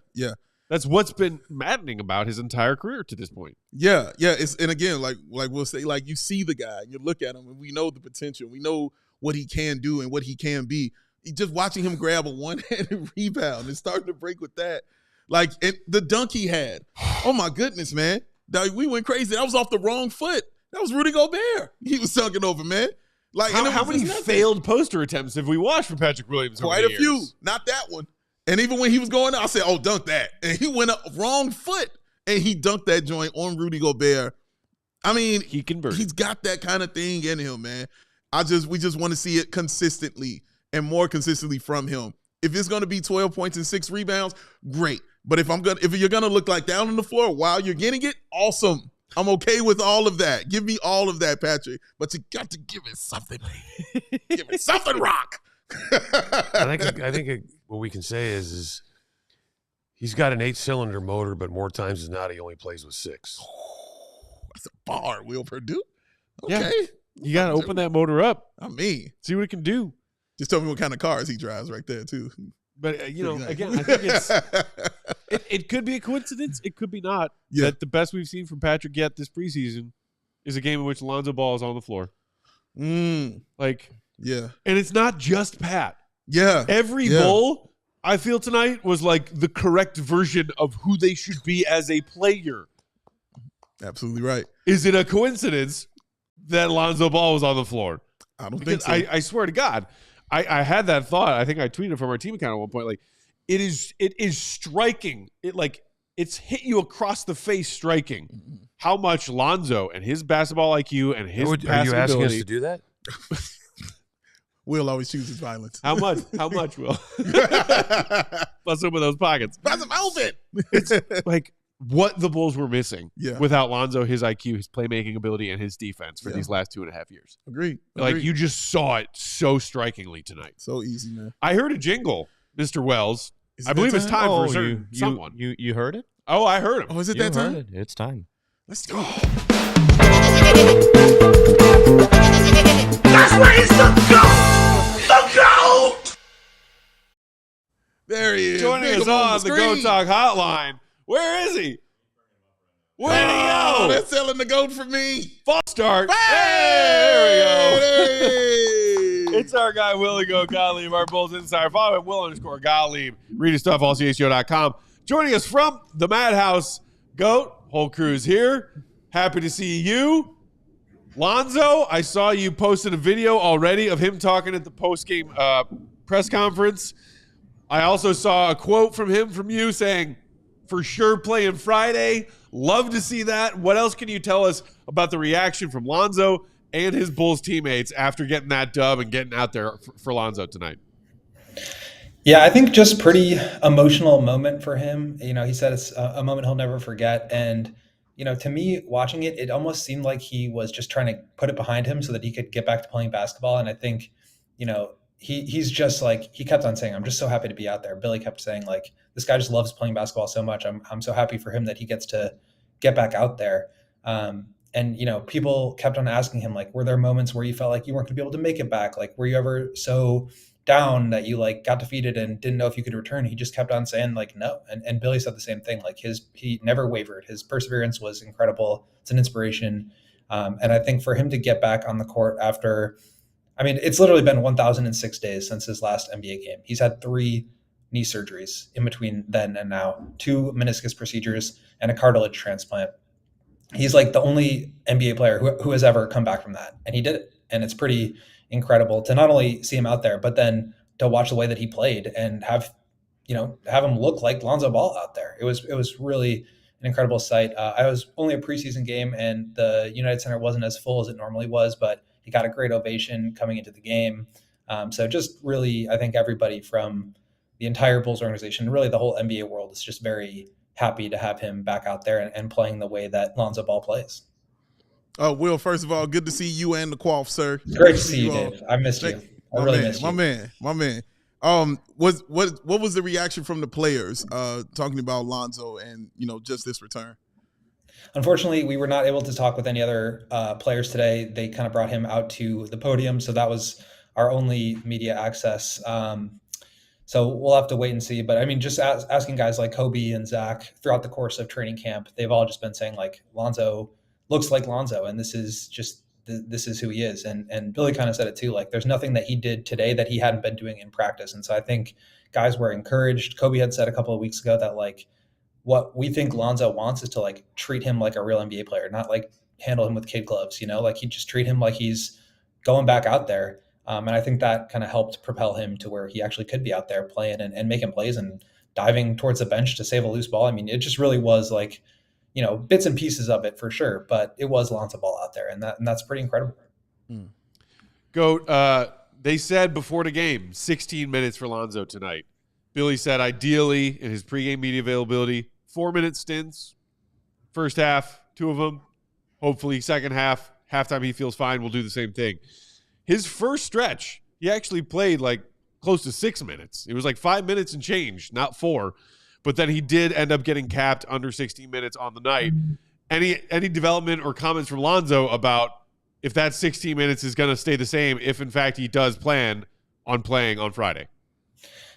That's what's been maddening about his entire career to this point. Yeah. And again, like we'll say, like you see the guy, you look at him, and we know the potential. We know what he can do and what he can be. Just watching him grab a one-handed rebound and starting to break with that. Like the dunk he had. Oh, my goodness, man. We went crazy. That was off the wrong foot. That was Rudy Gobert. He was dunking over, man. Like how many failed poster attempts have we watched from Patrick Williams? Quite a few. Not that one. And even when he was going out, I said, oh, dunk that. And he went up wrong foot, and he dunked that joint on Rudy Gobert. I mean, he converted. He's got that kind of thing in him, man. We just want to see it consistently and more consistently from him. If it's going to be 12 points and 6 rebounds, great. But if you're going to look like down on the floor while you're getting it, awesome. I'm okay with all of that. Give me all of that, Patrick. But you got to give it something. Give it something, Rock. I think what we can say is he's got an 8-cylinder motor, but more times than not, he only plays with 6. That's a bar, Will Perdue. Okay. Yeah. You got to open that motor up. I mean. See what it can do. Just tell me what kind of cars he drives right there, too. But, again, I think it could be a coincidence. It could be not. Yeah. That the best we've seen from Patrick yet this preseason is a game in which Lonzo Ball is on the floor. Yeah. And it's not just Pat. Yeah. Every Bull, I feel tonight, was like the correct version of who they should be as a player. Absolutely right. Is it a coincidence that Lonzo Ball was on the floor? I don't think so. I swear to God. I had that thought. I think I tweeted from our team account at one point. Like, it is striking. It's hit you across the face striking how much Lonzo and his basketball IQ and his passing Are you asking ability, us to do that? Will always chooses violence. How much, Will? Plus some of those pockets. That's a outfit. It's like what the Bulls were missing without Lonzo, his IQ, his playmaking ability, and his defense for these last 2.5 years. Agreed. Like, you just saw it so strikingly tonight. So easy, man. I heard a jingle, Mr. Wells. I believe it's time for someone. You heard it? Oh, I heard him. Oh, is it that time? Heard it. It's time. Let's go. That's where he's the GOAT! The GOAT! There he is. Joining us on the Go Talk hotline. Where is he? Where'd he go? They're selling the GOAT for me. False start. Hey! There we go. It's our guy, Willie Go Gottlieb, our Bulls insider. Follow him, Will_Gottlieb. Read his stuff, ALLCITY.com. Joining us from the Madhouse, GOAT. Whole crew's here. Happy to see you. Lonzo, I saw you posted a video already of him talking at the post-game press conference. I also saw a quote from you saying, for sure playing Friday. Love to see that. What else can you tell us about the reaction from Lonzo and his Bulls teammates after getting that dub and getting out there for Lonzo tonight? Yeah, I think just pretty emotional moment for him. He said it's a moment he'll never forget. And, to me, watching it, it almost seemed like he was just trying to put it behind him so that he could get back to playing basketball. And I think, he's just like, he kept on saying, I'm just so happy to be out there. Billy kept saying, like, this guy just loves playing basketball so much. I'm so happy for him that he gets to get back out there. And, people kept on asking him, like, were there moments where you felt like you weren't going to be able to make it back? Like, were you ever so down that you got defeated and didn't know if you could return? He just kept on saying, like, no. And Billy said the same thing. Like, he never wavered. His perseverance was incredible. It's an inspiration. And I think for him to get back on the court after, it's literally been 1,006 days since his last NBA game. He's had 3 knee surgeries in between then and now, 2 meniscus procedures and a cartilage transplant. He's like the only NBA player who has ever come back from that. And he did it. And it's pretty incredible to not only see him out there, but then to watch the way that he played and have him look like Lonzo Ball out there. It was really an incredible sight. I was only a preseason game and the United Center wasn't as full as it normally was, but he got a great ovation coming into the game. So just really, I think everybody from the entire Bulls organization, really the whole NBA world, is just very happy to have him back out there and playing the way that Lonzo Ball plays. Will, first of all, good to see you and the Quaff, sir. Great to see you, Dave. I missed you. I really missed you. My man. What was the reaction from the players talking about Lonzo and just this return? Unfortunately, we were not able to talk with any other players today. They kind of brought him out to the podium, so that was our only media access. So we'll have to wait and see. But just asking guys like Kobe and Zach throughout the course of training camp, they've all just been saying, like, Lonzo looks like Lonzo, and this is who he is. And Billy kind of said it too. Like, there's nothing that he did today that he hadn't been doing in practice. And so I think guys were encouraged. Kobe had said a couple of weeks ago that, like, what we think Lonzo wants is to, like, treat him like a real NBA player, not like handle him with kid gloves, like he just treat him like he's going back out there. And I think that kind of helped propel him to where he actually could be out there playing and making plays and diving towards the bench to save a loose ball. It just really was like, bits and pieces of it for sure, but it was Lonzo Ball out there, and that's pretty incredible. Goat, they said before the game, 16 minutes for Lonzo tonight. Billy said ideally in his pregame media availability, 4-minute stints. First half, 2 of them. Hopefully second half, halftime he feels fine. We'll do the same thing. His first stretch, he actually played like close to 6 minutes. It was like 5 minutes and change, not 4. But then he did end up getting capped under 16 minutes on the night. Any development or comments from Lonzo about if that 16 minutes is going to stay the same if, in fact, he does plan on playing on Friday?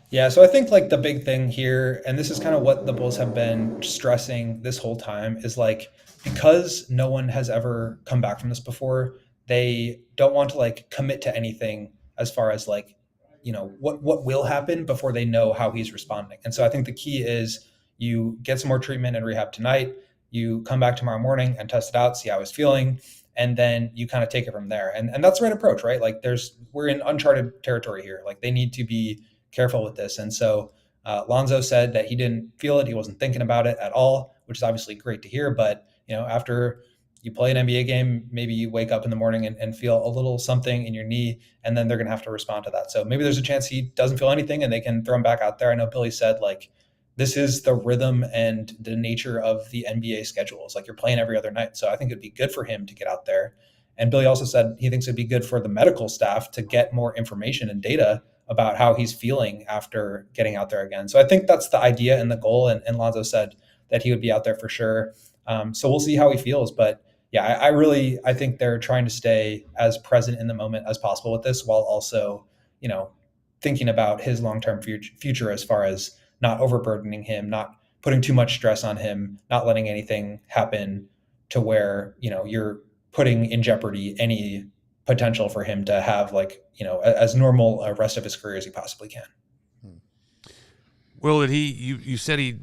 Yeah, so I think like the big thing here, and this is kind of what the Bulls have been stressing this whole time, is like because no one has ever come back from this before, they don't want to like commit to anything as far as like, you know, what will happen before they know how he's responding. And so I think the key is you get some more treatment and rehab tonight, you come back tomorrow morning and test it out, see how he's feeling, and then you kind of take it from there. And that's the right approach, right? Like we're in uncharted territory here. Like they need to be careful with this. And so Lonzo said that he didn't feel it. He wasn't thinking about it at all, which is obviously great to hear. But, you know, after you play an NBA game, maybe you wake up in the morning and feel a little something in your knee, and then they're going to have to respond to that. So maybe there's a chance he doesn't feel anything and they can throw him back out there. I know Billy said like, this is the rhythm and the nature of the NBA schedule. It's like you're playing every other night. So I think it'd be good for him to get out there. And Billy also said he thinks it'd be good for the medical staff to get more information and data about how he's feeling after getting out there again. So I think that's the idea and the goal. And Lonzo said that he would be out there for sure. So we'll see how he feels. But yeah, I think they're trying to stay as present in the moment as possible with this, while also, you know, thinking about his long-term future as far as not overburdening him, not putting too much stress on him, not letting anything happen to where, you know, you're putting in jeopardy any potential for him to have like, you know, as normal a rest of his career as he possibly can. Will, you said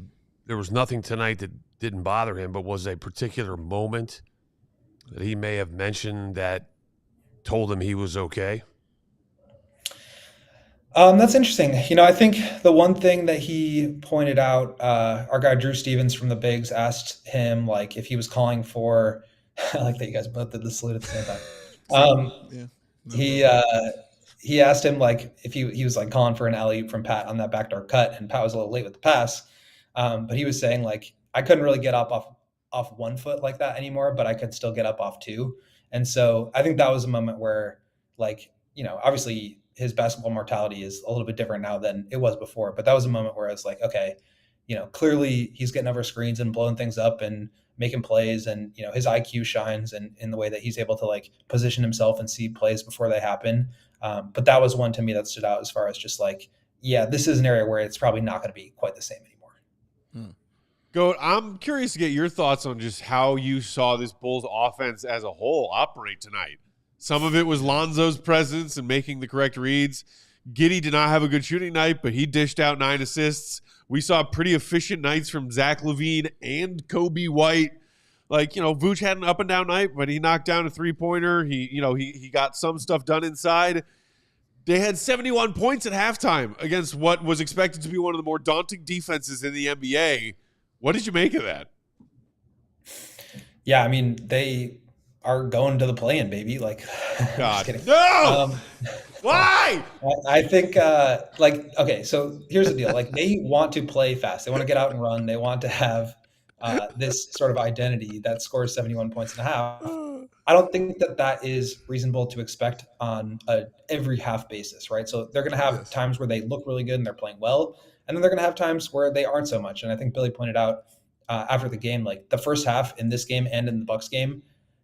there was nothing tonight that didn't bother him, but was a particular moment that he may have mentioned that told him he was okay? That's interesting. You know, I think the one thing that he pointed out, our guy Drew Stevens from the Bigs asked him like if he was calling for, I like that you guys both did the salute at the same time. He asked him like if he was like calling for an alley-oop from Pat on that backdoor cut, and Pat was a little late with the pass. But he was saying like I couldn't really get up off 1 foot like that anymore, but I could still get up off 2. And so I think that was a moment where like, you know, obviously his basketball mortality is a little bit different now than it was before. But that was a moment where I was like, okay, you know, clearly he's getting over screens and blowing things up and making plays, and, you know, his IQ shines and in the way that he's able to like position himself and see plays before they happen. But that was one to me that stood out as far as just like, yeah, this is an area where it's probably not going to be quite the same anymore. Goat, I'm curious to get your thoughts on just how you saw this Bulls offense as a whole operate tonight. Some of it was Lonzo's presence and making the correct reads. Giddey did not have a good shooting night, but he dished out 9 assists. We saw pretty efficient nights from Zach LaVine and Kobe White. Like, you know, Vooch had an up and down night, but he knocked down a 3-pointer. He got some stuff done inside. They had 71 points at halftime against what was expected to be one of the more daunting defenses in the NBA. What did you make of that? Yeah, I mean, they are going to the play-in, baby. Like, God, no! Why? I think, okay, so here's the deal. Like, they want to play fast. They want to get out and run. They want to have this sort of identity that scores 71 points and a half. I don't think that is reasonable to expect on a every half basis, right? So they're going to have times where they look really good and they're playing well, and then they're going to have times where they aren't so much. And I think Billy pointed out after the game, like the first half in this game and in the Bucks game,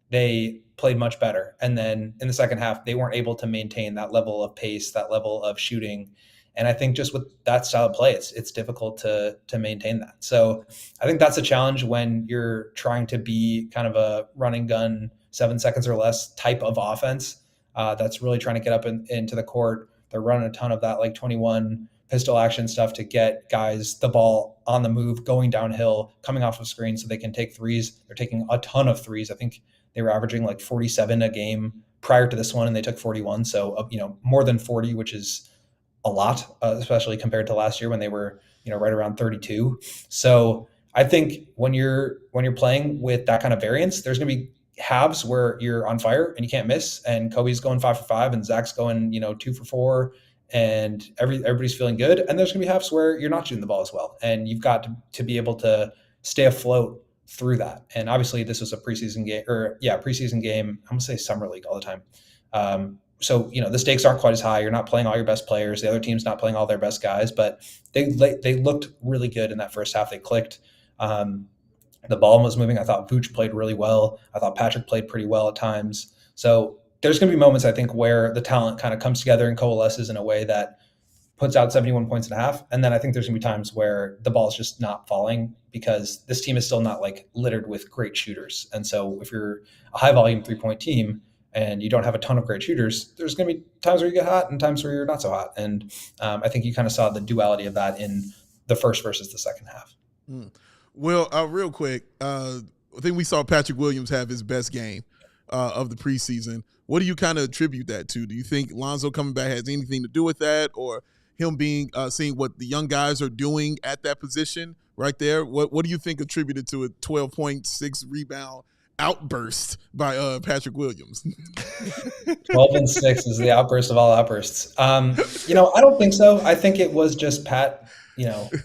they played much better. And then in the second half, they weren't able to maintain that level of pace, that level of shooting. And I think just with that style of play, it's difficult to maintain that. So I think that's a challenge when you're trying to be kind of a running gun, 7 seconds or less type of offense that's really trying to get up into the court. They're running a ton of that like 21 pistol action stuff to get guys the ball on the move, going downhill, coming off of screen so they can take threes. They're taking a ton of threes. I think they were averaging like 47 a game prior to this one, and they took 41. So, more than 40, which is a lot, especially compared to last year when they were, right around 32. So I think when you're playing with that kind of variance, there's going to be halves where you're on fire and you can't miss, and Kobe's going 5 for 5 and Zach's going, 2 for 4, and everybody's feeling good. And there's going to be halves where you're not shooting the ball as well. And you've got to be able to stay afloat through that. And obviously this was a preseason game, preseason game. I'm going to say summer league all the time. So, the stakes aren't quite as high. You're not playing all your best players. The other team's not playing all their best guys, but they looked really good in that first half. They clicked. The ball was moving. I thought Vooch played really well. I thought Patrick played pretty well at times. So there's going to be moments, I think, where the talent kind of comes together and coalesces in a way that puts out 71 points and a half. And then I think there's going to be times where the ball is just not falling because this team is still not like littered with great shooters. And so if you're a high volume 3-point team and you don't have a ton of great shooters, there's going to be times where you get hot and times where you're not so hot. And I think you kind of saw the duality of that in the first versus the second half. Well, real quick, I think we saw Patrick Williams have his best game of the preseason. What do you kind of attribute that to? Do you think Lonzo coming back has anything to do with that, or him being seeing what the young guys are doing at that position right there? What do you think attributed to a 12.6 rebound outburst by Patrick Williams? 12 and 6 is the outburst of all outbursts. I don't think so. I think it was just Pat,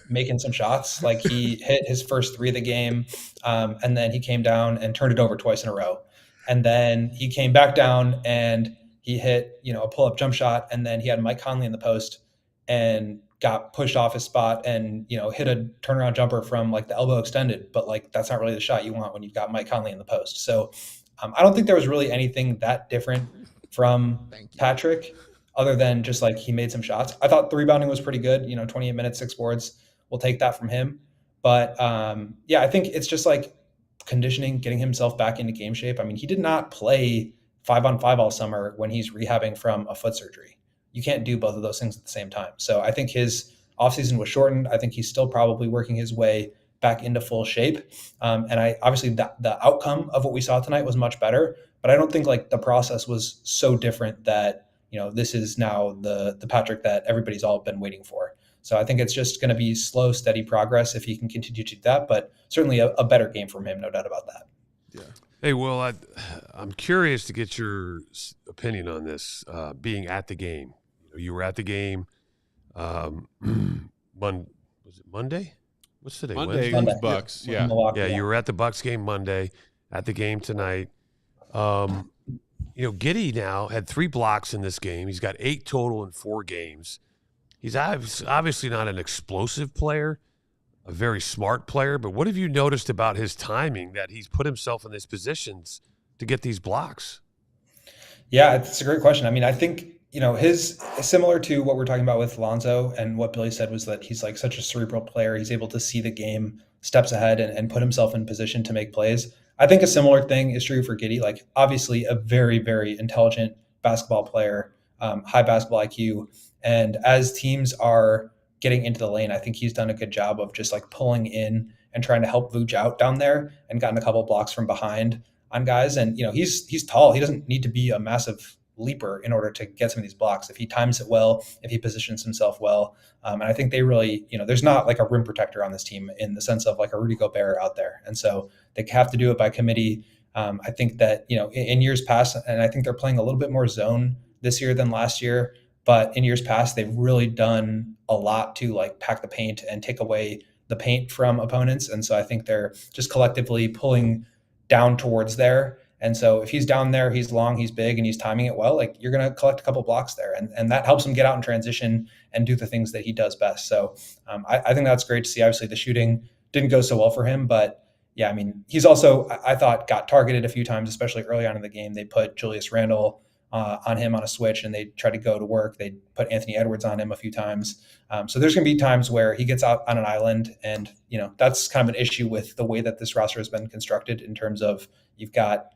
making some shots. Like he hit his first 3 of the game, and then he came down and turned it over twice in a row. And then he came back down and he hit, a pull-up jump shot, and then he had Mike Conley in the post and got pushed off his spot and, hit a turnaround jumper from like the elbow extended. But like, that's not really the shot you want when you've got Mike Conley in the post. So I don't think there was really anything that different from Patrick other than just like he made some shots. I thought the rebounding was pretty good, 28 minutes, 6 boards. We'll take that from him. But I think it's just like conditioning, getting himself back into game shape. I mean, he did not play 5-on-5 all summer when he's rehabbing from a foot surgery. You can't do both of those things at the same time. So I think his offseason was shortened. I think he's still probably working his way back into full shape. And obviously the outcome of what we saw tonight was much better, but I don't think like the process was so different that, this is now the Patrick that everybody's all been waiting for. So I think it's just going to be slow, steady progress if he can continue to do that, but certainly a better game from him, no doubt about that. Yeah. Hey, Will, I'm curious to get your opinion on this, being at the game. You were at the game. Was it Monday? What's today? Monday. Bucks. Yeah. Yeah, you were at the Bucks game Monday, at the game tonight. Giddey now had 3 blocks in this game. He's got 8 total in 4 games. He's obviously not an explosive player, a very smart player, but what have you noticed about his timing that he's put himself in these positions to get these blocks? Yeah, it's a great question. I mean, I think, his similar to what we're talking about with Lonzo, and what Billy said was that he's like such a cerebral player. He's able to see the game steps ahead and put himself in position to make plays. I think a similar thing is true for Giddey. Like obviously a very, very intelligent basketball player, high basketball IQ. And as teams are getting into the lane, I think he's done a good job of just like pulling in and trying to help Vooch out down there and gotten a couple of blocks from behind on guys. And, he's tall. He doesn't need to be a massive leaper in order to get some of these blocks. If he times it well, if he positions himself well. And I think they really, there's not like a rim protector on this team in the sense of like a Rudy Gobert out there. And so they have to do it by committee. I think that, in years past, and I think they're playing a little bit more zone this year than last year, but in years past, they've really done a lot to like pack the paint and take away the paint from opponents. And so I think they're just collectively pulling down towards there. And so if he's down there, he's long, he's big, and he's timing it well, like you're going to collect a couple blocks there. And that helps him get out in transition and do the things that he does best. So I think that's great to see. Obviously the shooting didn't go so well for him, but yeah, I mean, he's also, I thought, got targeted a few times, especially early on in the game. They put Julius Randle on him on a switch, and they tried to go to work. They put Anthony Edwards on him a few times. So there's going to be times where he gets out on an island, and that's kind of an issue with the way that this roster has been constructed in terms of you've got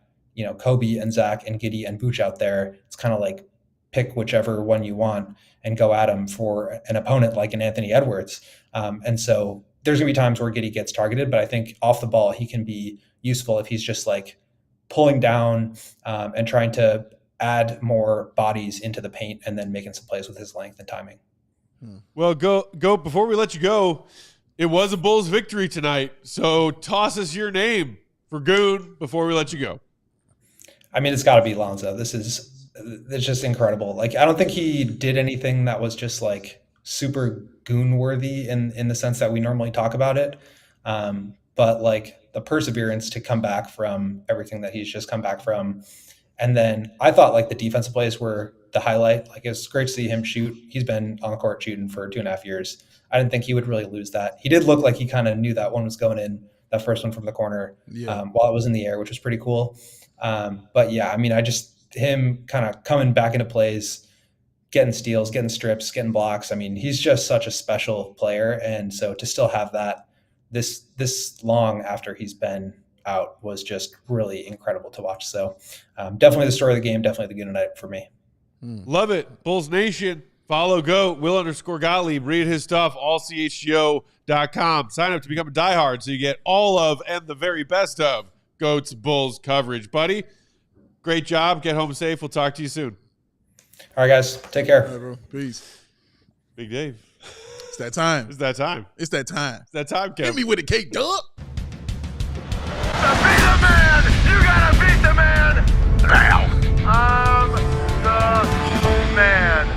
Kobe and Zach and Giddey and Vooch out there. It's kind of like pick whichever one you want and go at him for an opponent like an Anthony Edwards. And so there's going to be times where Giddey gets targeted, but I think off the ball he can be useful if he's just like pulling down and trying to add more bodies into the paint and then making some plays with his length and timing. Well, go before we let you go. It was a Bulls victory tonight, so toss us your name for Goon before we let you go. I mean, it's got to be Lonzo. It's just incredible. Like, I don't think he did anything that was just like super goon worthy in the sense that we normally talk about it. But like the perseverance to come back from everything that he's just come back from. And then I thought like the defensive plays were the highlight. Like, it's great to see him shoot. He's been on the court shooting for 2.5 years. I didn't think he would really lose that. He did look like he kind of knew that one was going in, that first one from the corner, while it was in the air, which was pretty cool. But yeah, I mean, him kind of coming back into plays, getting steals, getting strips, getting blocks. I mean, he's just such a special player. And so to still have that this long after he's been out was just really incredible to watch. So definitely the story of the game, definitely the Goon night for me. Love it. Bulls Nation. Follow GOAT, Will_Gottlieb. Read his stuff, allchgo.com. Sign up to become a diehard so you get all of and the very best of GOAT's Bulls coverage. Buddy, great job. Get home safe. We'll talk to you soon. All right, guys. Take care. All right, bro. Peace. Big Dave. It's that time. It's that time. It's that time. It's that time, Kevin. Hit me with a cake, dub. To be the man, you gotta beat the man. Now, I'm the man.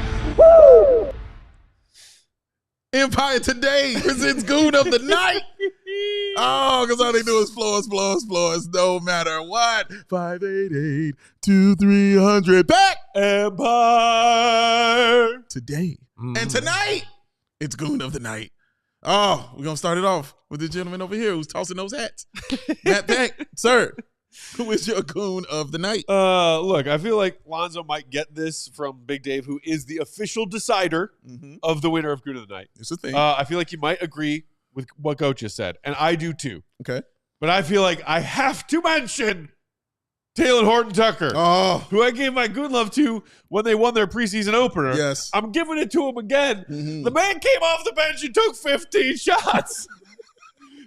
Empire Today presents Goon of the Night. Oh, because all they do is floors. No matter what. 588-2300. Back. Empire. Today. And tonight, it's Goon of the Night. Oh, we're going to start it off with the gentleman over here who's tossing those hats. Matt Peck, sir, who is your Goon of the Night? Look, I feel like Lonzo might get this from Big Dave, who is the official decider of the winner of Goon of the Night. It's a thing. I feel like you might agree with what Goat just said, and I do too. Okay. But I feel like I have to mention Talen Horton-Tucker, who I gave my Goon love to when they won their preseason opener. Yes. I'm giving it to him again. The man came off the bench and took 15 shots.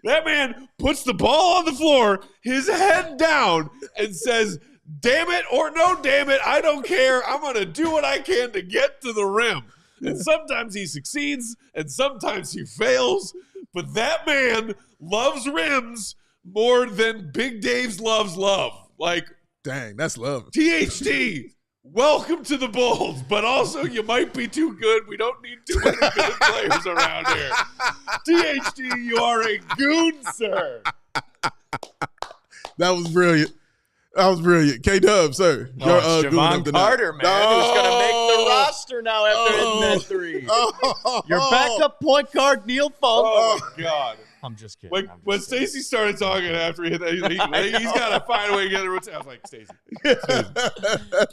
That man puts the ball on the floor, his head down, and says, damn it or no damn it, I don't care. I'm going to do what I can to get to the rim. And sometimes he succeeds, and sometimes he fails. But that man loves rims more than Big Dave's loves love. Like, dang, that's love. THT, welcome to the Bulls, but also you might be too good. We don't need too many good players around here. THT, you are a goon, sir. That was brilliant. K-Dub, sir. Your Javon Carter, man, who's going to make the roster now after hitting that three. Your backup point guard, Neil Funk. Oh, my God. I'm just kidding. When Stacey started talking after he hit that, he's got to find a way to get the routine. I was like, Stacey.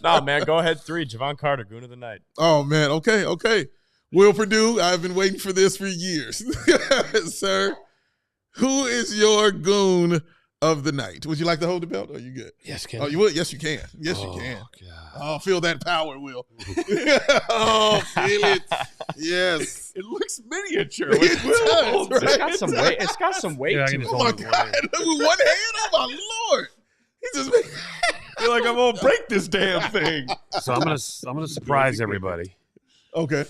No, man, go ahead. 3. Javon Carter, Goon of the Night. Oh, man. Okay. Will Perdue, I've been waiting for this for years. Sir, who is your Goon of the Night? Would you like to hold the belt? Or are you good? Yes, Ken. Oh, you would? Yes, you can. Yes, you can. God. Oh, feel that power, Will. Oh, feel it. Yes. It looks miniature. It does, right? It's got some weight. It's got some weight to it. Oh, my God. With one hand? Oh, my Lord. He just I feel like I'm going to break this damn thing. So I'm gonna surprise everybody. Okay.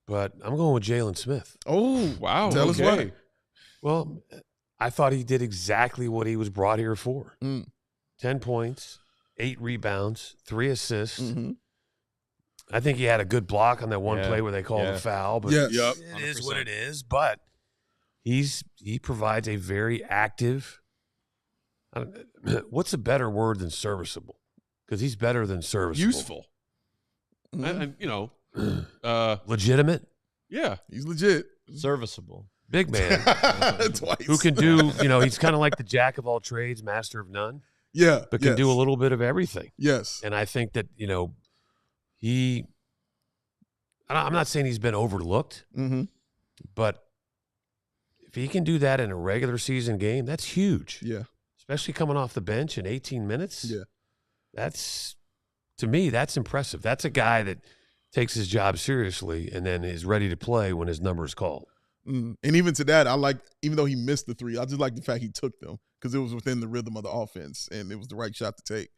But I'm going with Jalen Smith. Oh, wow. Tell us why. Well, I thought he did exactly what he was brought here for. 10 points, 8 rebounds, 3 assists. I think he had a good block on that one play where they called a foul. But yes. it is what it is. But he provides a very active what's a better word than serviceable? Because he's better than serviceable. Useful. And legitimate? Yeah. He's legit. Serviceable. Big man. Twice. Who can do, he's kind of like the jack of all trades, master of none. Yeah. But can do a little bit of everything. Yes. And I think that, I'm not saying he's been overlooked, but if he can do that in a regular season game, that's huge. Yeah. Especially coming off the bench in 18 minutes. Yeah. To me, that's impressive. That's a guy that takes his job seriously and then is ready to play when his number is called. And even to that, even though he missed the 3, I just like the fact he took them because it was within the rhythm of the offense and it was the right shot to take.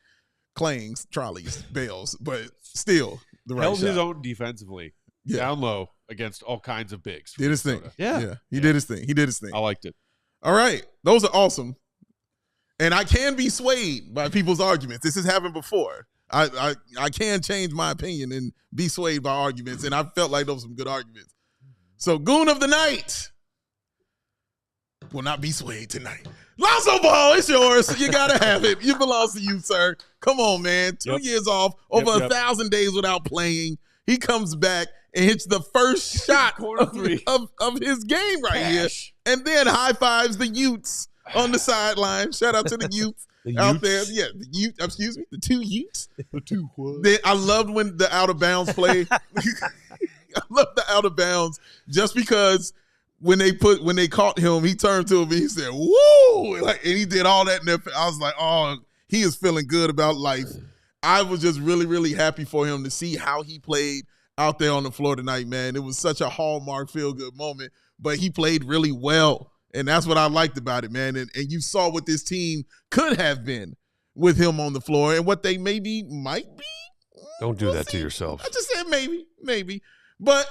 Clangs, trolleys, bails, but still the right Held shot. his own defensively, down low against all kinds of bigs. Did his thing. Yeah. He did his thing. I liked it. All right. Those are awesome. And I can be swayed by people's arguments. This has happened before. I can change my opinion and be swayed by arguments, and I felt like those were some good arguments. So, Goon of the Night will not be swayed tonight. Lonzo Ball, it's yours. You got to have it. It belongs to you, sir. Come on, man. 2 years off, over 1,000 days without playing. He comes back and hits the first shot of his game right here. And then high fives the Utes on the sideline. Shout out to the Utes out there. Yeah, the two Utes. The two what? I loved when the out of bounds play. I love the out of bounds just because when they caught him, he turned to him and he said, "Woo!" And he did all that. I was like, "Oh, he is feeling good about life." I was just really, really happy for him to see how he played out there on the floor tonight, man. It was such a hallmark feel-good moment, but he played really well, and that's what I liked about it, man. And you saw what this team could have been with him on the floor and what they might be. Don't do that to yourself. I just said maybe. But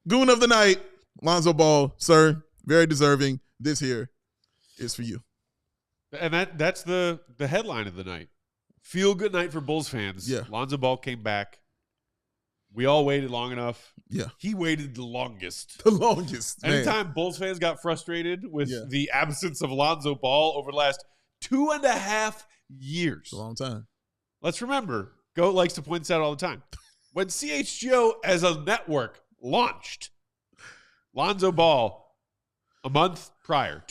Goon of the Night, Lonzo Ball, sir, very deserving. This here is for you. And that's the headline of the night. Feel good night for Bulls fans. Yeah. Lonzo Ball came back. We all waited long enough. Yeah. He waited the longest. The longest. Anytime Bulls fans got frustrated with the absence of Lonzo Ball over the last 2.5 years. It's a long time. Let's remember, Goat likes to point this out all the time. When CHGO as a network launched, Lonzo Ball, 2 months prior,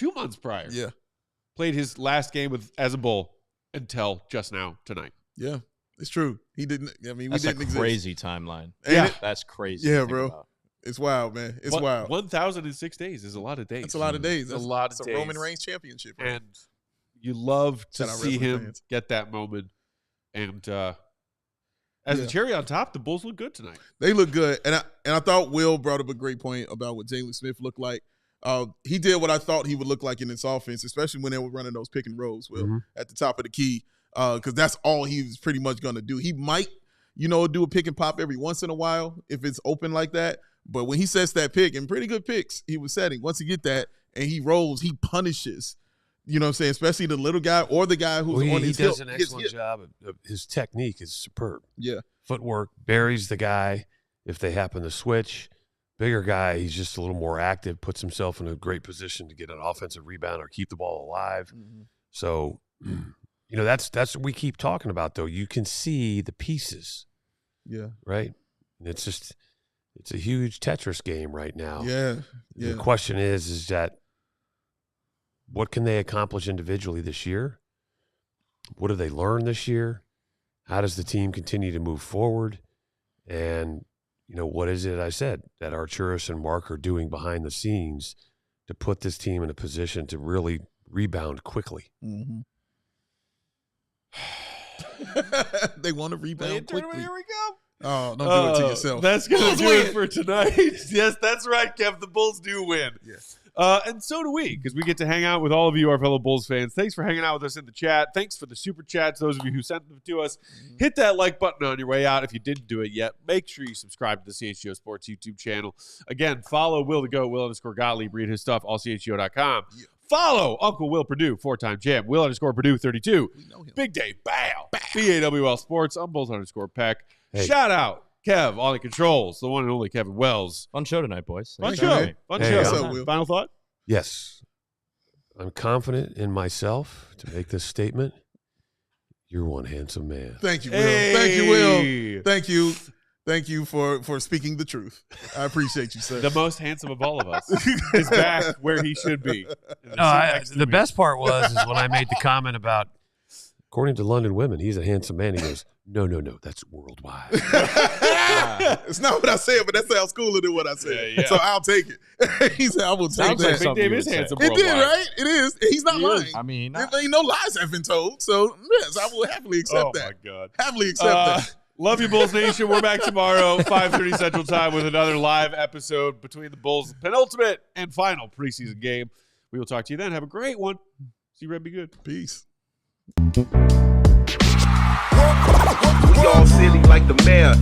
played his last game as a Bull until just now tonight. Yeah, it's true. He didn't. I mean, that's we didn't a exist. crazy timeline. That's crazy. Yeah, bro. About. It's wild, man. It's wild. 1,006 days is a lot of days. That's a lot of days. That's a lot of days. It's a Roman Reigns championship, right? And you love to see him get that moment. And as a cherry on top, the Bulls look good tonight. They look good, and I thought Will brought up a great point about what Jalen Smith looked like. He did what I thought he would look like in this offense, especially when they were running those pick and rolls, Will, at the top of the key, because that's all he was pretty much going to do. He might, do a pick and pop every once in a while if it's open like that, but when he sets that pick, and pretty good picks he was setting, once he get that and he rolls, he punishes. You know what I'm saying? Especially the little guy or the guy who's on his hip. He does an excellent job. His technique is superb. Yeah. Footwork, buries the guy if they happen to switch. Bigger guy, he's just a little more active, puts himself in a great position to get an offensive rebound or keep the ball alive. Mm-hmm. So, that's what we keep talking about, though. You can see the pieces. Yeah. Right? And it's a huge Tetris game right now. Yeah. The question is that what can they accomplish individually this year? What do they learn this year? How does the team continue to move forward? And, what is it I said that Arturas and Mark are doing behind the scenes to put this team in a position to really rebound quickly? Mm-hmm. They want to rebound quickly. Here we go. Oh, don't do it to yourself. That's going to do it for tonight. Yes, that's right, Kev. The Bulls do win. Yes. And so do we, because we get to hang out with all of you, our fellow Bulls fans. Thanks for hanging out with us in the chat. Thanks for the super chats, those of you who sent them to us. Hit that like button on your way out if you didn't do it yet. Make sure you subscribe to the CHGO Sports YouTube channel. Again, follow Will the Goat, Will_Gottlieb. Read his stuff, allchgo.com. Yeah. Follow Uncle Will Perdue, 4-time champ, Will_Perdue 32. Big Day, Bow. BAWL Sports, I'm Bulls_Peck. Hey. Shout out. Kev, on the controls, the one and only Kevin Wells. Fun show tonight, boys. Fun show. Final thought? Yes. I'm confident in myself to make this statement. You're one handsome man. Thank you, Will. Hey. Thank you, Will. Thank you. Thank you for speaking the truth. I appreciate you, sir. The most handsome of all of us is back where he should be. The best part was when I made the comment about, according to London women, he's a handsome man. He goes, no, that's worldwide. It's not what I said, but that sounds cooler than what I said. Yeah. So I'll take it. He said, I will take that. Big Dave is handsome worldwide. It did, right? It is. He's not lying. I mean, there ain't no lies have been told. So, yes, I will happily accept that. Oh, my God. Happily accept that. Love you, Bulls Nation. We're back tomorrow, 5:30 Central Time, with another live episode between the Bulls' penultimate and final preseason game. We will talk to you then. Have a great one. See you, Red. Be good. Peace. We all silly like the mayor.